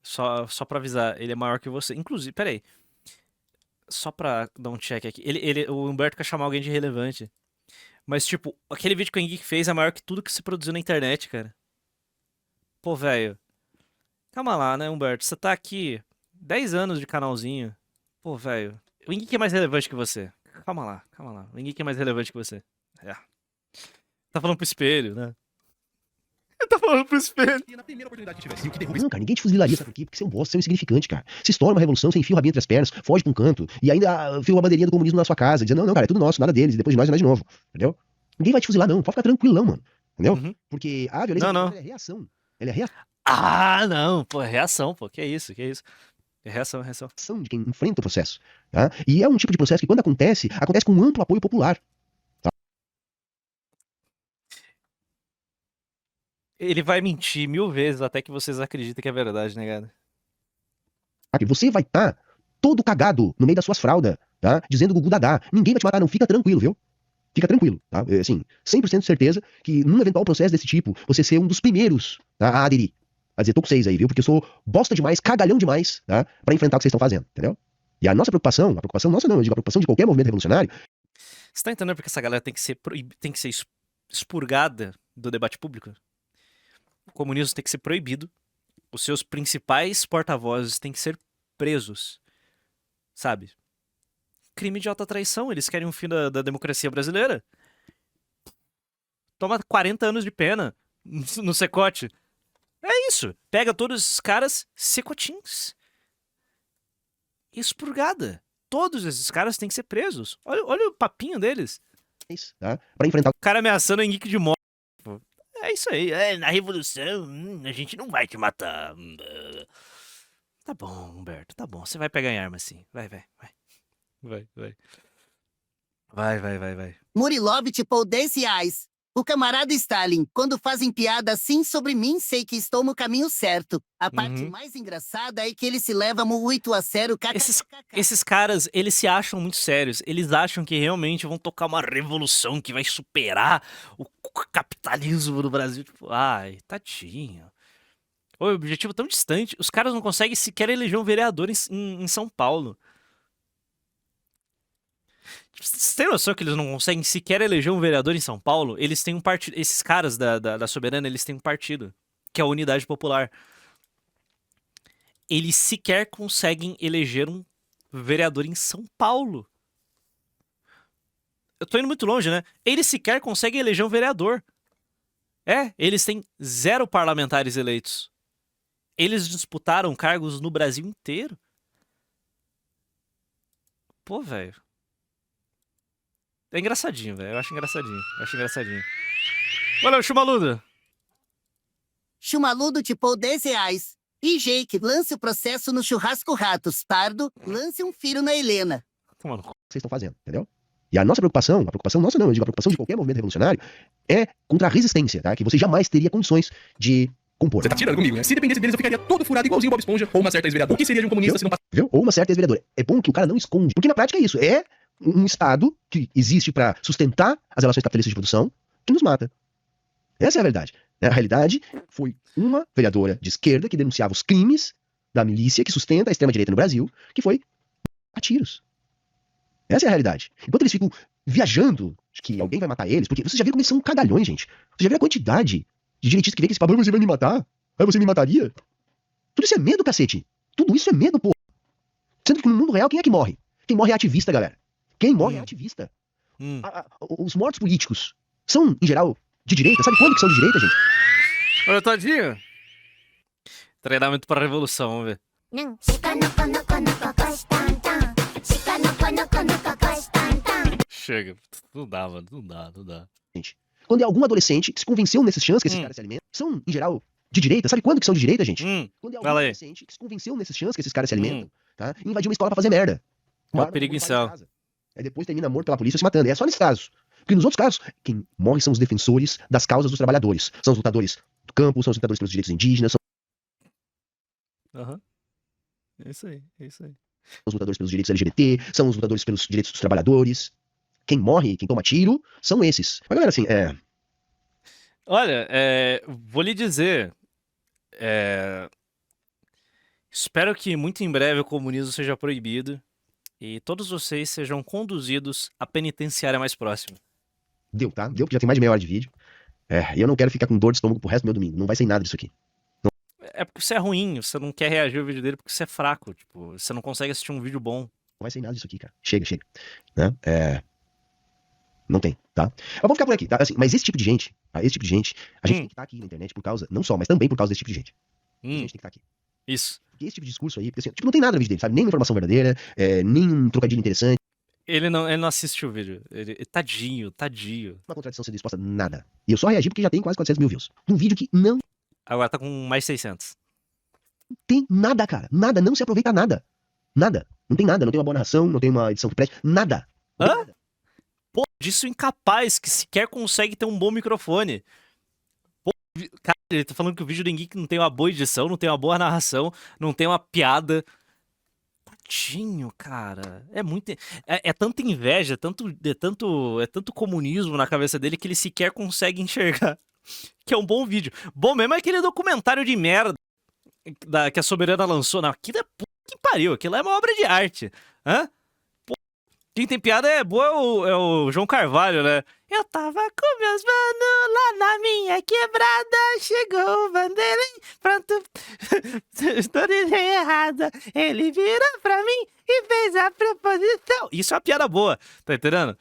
S1: Só pra avisar, ele é maior que você. Inclusive, peraí. Só pra dar um check aqui. O Humberto quer chamar alguém de relevante. Mas, tipo, aquele vídeo que o Engeek fez é maior que tudo que se produziu na internet, cara. Pô, velho. Calma lá, né, Humberto? Você tá aqui 10 anos de canalzinho. Pô, velho. O Engeek é mais relevante que você. Calma lá. O Engeek é mais relevante que você. É. Tá falando pro espelho, né? Tá falando pro espelho.
S2: na primeira oportunidade que tivesse. E o que derruba
S3: Não, cara, ninguém te fuzilaria, sabe por quê? Porque você é um bosta, você é um insignificante, cara. Se estoura uma revolução, você enfia o rabinho entre as pernas, foge pra um canto, e ainda enfia uma bandeirinha do comunismo na sua casa, dizendo, não, cara, é tudo nosso, nada deles, e depois de nós de novo. Entendeu? Ninguém vai te fuzilar, não. Pode ficar tranquilão, mano. Entendeu?
S1: Uhum.
S3: Porque a violência
S1: Não.
S3: ela é reação. Ela é reação.
S1: Ah, não. Pô, é reação, pô. Que isso. É reação.
S3: De quem enfrenta o processo. Tá? E é um tipo de processo que, quando acontece com um amplo apoio popular. Tá?
S1: Ele vai mentir 1000 vezes até que vocês acreditem que é verdade, né, cara?
S3: Você vai estar todo cagado no meio das suas fraldas, tá? Dizendo Gugu Dadá. Ninguém vai te matar, não. Fica tranquilo, viu? Fica tranquilo, tá? Assim, 100% de certeza que num eventual processo desse tipo, você ser um dos primeiros, tá, a aderir. a dizer, tô com vocês aí, viu? Porque eu sou bosta demais, cagalhão demais, tá? Pra enfrentar o que vocês estão fazendo, entendeu? E a nossa preocupação, a preocupação nossa não, eu digo a preocupação de qualquer movimento revolucionário,
S1: Você tá entendendo porque essa galera tem que ser, tem que ser expurgada do debate público? O comunismo tem que ser proibido. Os seus principais porta-vozes têm que ser presos. Sabe? Crime de alta traição. Eles querem o fim da democracia brasileira. Toma 40 anos de pena no secote. É isso. Pega todos esses caras secotins. Expurgada. Todos esses caras têm que ser presos. Olha o papinho deles.
S3: tá? Pra enfrentar
S1: O cara ameaçando o Henrique de morte. É isso aí. É, na revolução, a gente não vai te matar. Tá bom, Humberto, tá bom. Você vai pegar em arma sim. Vai. Vai.
S4: Murilov tipo 10 reais. O camarada Stalin, quando fazem piada assim sobre mim, sei que estou no caminho certo. A parte mais engraçada é que ele se leva muito a sério.
S1: Esses caras, eles se acham muito sérios. Eles acham que realmente vão tocar uma revolução que vai superar o capitalismo do Brasil. Tipo, ai, tadinho. O objetivo tão distante. Os caras não conseguem sequer eleger um vereador em São Paulo. Você tem noção que eles não conseguem sequer eleger um vereador em São Paulo? Eles têm um partido. Esses caras da Soberana, eles têm um partido, que é a Unidade Popular. Eles sequer conseguem eleger um vereador em São Paulo. Eu tô indo muito longe, né? Eles sequer conseguem eleger um vereador. Eles têm 0 parlamentares eleitos. Eles disputaram cargos no Brasil inteiro. Pô, velho. É engraçadinho, velho. Eu acho engraçadinho. Valeu, Chumaludo.
S4: Chumaludo tipo 10 reais. E Jake, lance o processo no churrasco Ratos. Pardo, lance um firo na Helena.
S1: Toma no cu.
S3: que vocês estão fazendo, entendeu? E a nossa preocupação, a preocupação nossa não, eu digo a preocupação de qualquer movimento revolucionário, é contra a resistência, tá? Que você jamais teria condições de compor.
S2: Você tá tirando comigo, né? Se dependesse deles, eu ficaria todo furado igualzinho o Bob Esponja ou uma certa ex-vereadora. O que seria de um comunista se não passasse?
S3: Viu? Ou uma certa ex-vereadora. É bom que o cara não esconde, porque na prática é isso, é um Estado que existe para sustentar as relações capitalistas de produção que nos mata. Essa é a verdade. A realidade foi uma vereadora de esquerda que denunciava os crimes da milícia que sustenta a extrema-direita no Brasil, que foi a tiros. Essa é a realidade. Enquanto eles ficam viajando de que alguém vai matar eles, porque vocês já viram como eles são cagalhões, gente. Vocês já viram a quantidade de direitistas que vem com esse papo, você vai me matar? Aí você me mataria? Tudo isso é medo, cacete. Tudo isso é medo, pô. Sendo que no mundo real, quem é que morre? Quem morre é ativista, galera. Quem morre é ativista. Os mortos políticos são, em geral, de direita. Sabe quando que são de direita, gente?
S1: Olha, tadinho. Treinamento para a revolução, vamos ver. Chega. Não dá, mano. Não dá.
S3: Gente, quando é algum adolescente que se convenceu nesses chãs que esses caras se alimentam, são, em geral, de direita. Sabe quando que são de direita, gente? Quando é algum adolescente que se convenceu nesses chãs que esses caras se alimentam, tá? E invadiu uma escola pra fazer merda.
S1: Ó, perigo em céu.
S3: Aí depois termina morto pela polícia se matando. É só nesse caso. Porque nos outros casos, quem morre são os defensores das causas dos trabalhadores. São os lutadores do campo, são os lutadores pelos direitos indígenas, são
S1: É isso aí.
S3: os lutadores pelos direitos LGBT, são os lutadores pelos direitos dos trabalhadores. Quem morre, quem toma tiro, são esses. Mas galera, assim,
S1: Olha, vou lhe dizer. Espero que muito em breve o comunismo seja proibido e todos vocês sejam conduzidos à penitenciária mais próxima.
S3: Deu, tá? Deu, porque já tem mais de meia hora de vídeo. E eu não quero ficar com dor de estômago pro resto do meu domingo. Não vai ser nada disso aqui.
S1: É porque você é ruim, você não quer reagir ao vídeo dele porque você é fraco. Tipo, você não consegue assistir um vídeo bom.
S3: Não vai ser nada disso aqui, cara. Chega. Né? Não tem, tá? Mas vamos ficar por aqui, tá? Assim, mas esse tipo de gente, a gente tem que estar aqui na internet por causa, não só, mas também por causa desse tipo de gente. A gente tem que estar aqui.
S1: Isso.
S3: Porque esse tipo de discurso aí, porque assim, tipo, não tem nada no vídeo dele, sabe? Nem uma informação verdadeira, nem um trocadilho interessante.
S1: Ele não assiste o vídeo. Tadinho.
S3: Uma contradição sendo exposta, nada. E eu só reagi porque já tem quase 400 mil views. Um vídeo que não
S1: Agora tá com mais 600.
S3: tem nada, cara. Nada, não se aproveita nada. Nada. Não tem nada, não tem uma boa narração, não tem uma edição que preste, nada. Não tem nada.
S1: Pô, disso incapaz que sequer consegue ter um bom microfone. Pô, cara, ele tá falando que o vídeo do Henrique não tem uma boa edição, não tem uma boa narração, não tem uma piada. Tadinho, cara. É muito. É tanta inveja, é tanto comunismo na cabeça dele que ele sequer consegue enxergar que é um bom vídeo. Bom mesmo é aquele documentário de merda que a Soberana lançou. Não, aquilo é puta que pariu. Aquilo é uma obra de arte. Hã? Pô, quem tem piada é boa é o João Carvalho, né? Eu tava com meus manos lá na minha quebrada. Chegou o Vanderlei. Pronto. Toda ideia errada. Ele virou pra mim e fez a preposição. Isso é uma piada boa. Tá entendendo?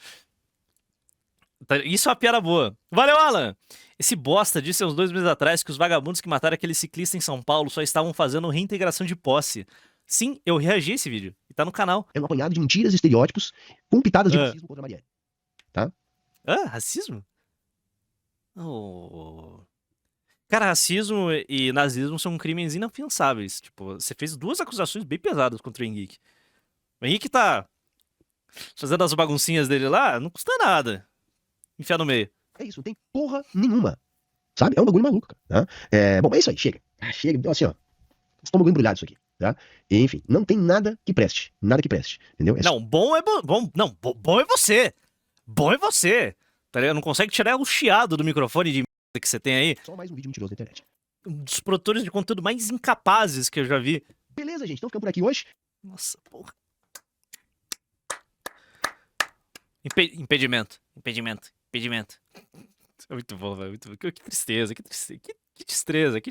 S1: Isso é uma piada boa. Valeu, Alan! Esse bosta disse há uns 2 meses atrás que os vagabundos que mataram aquele ciclista em São Paulo só estavam fazendo reintegração de posse. Sim, eu reagi a esse vídeo. E tá no canal.
S3: É um apanhado de mentiras e estereótipos com pitadas de racismo contra a Marielle.
S1: Racismo? Oh. Cara, racismo e nazismo são crimes inafiançáveis. Tipo, você fez 2 acusações bem pesadas contra o Henrique. O Henrique tá fazendo as baguncinhas dele lá, não custa nada. Enfiar no meio.
S3: É isso, não tem porra nenhuma. Sabe? É um bagulho maluco, cara. Tá? Bom, é isso aí, chega. Chega, então assim, ó. Estômago embrulhado isso aqui, tá? E, enfim, não tem nada que preste. Nada que preste, entendeu?
S1: Não, bom é bom. Não, bom é você. Bom é você. Tá ligado? Não consegue tirar o chiado do microfone de merda que você tem aí.
S3: Só mais um vídeo mentiroso na internet.
S1: Um dos produtores de conteúdo mais incapazes que eu já vi.
S3: Beleza, gente. Então ficamos por aqui hoje.
S1: Nossa, porra. Impedimento. É muito bom, velho. Que tristeza, que tristeza. Que destreza, que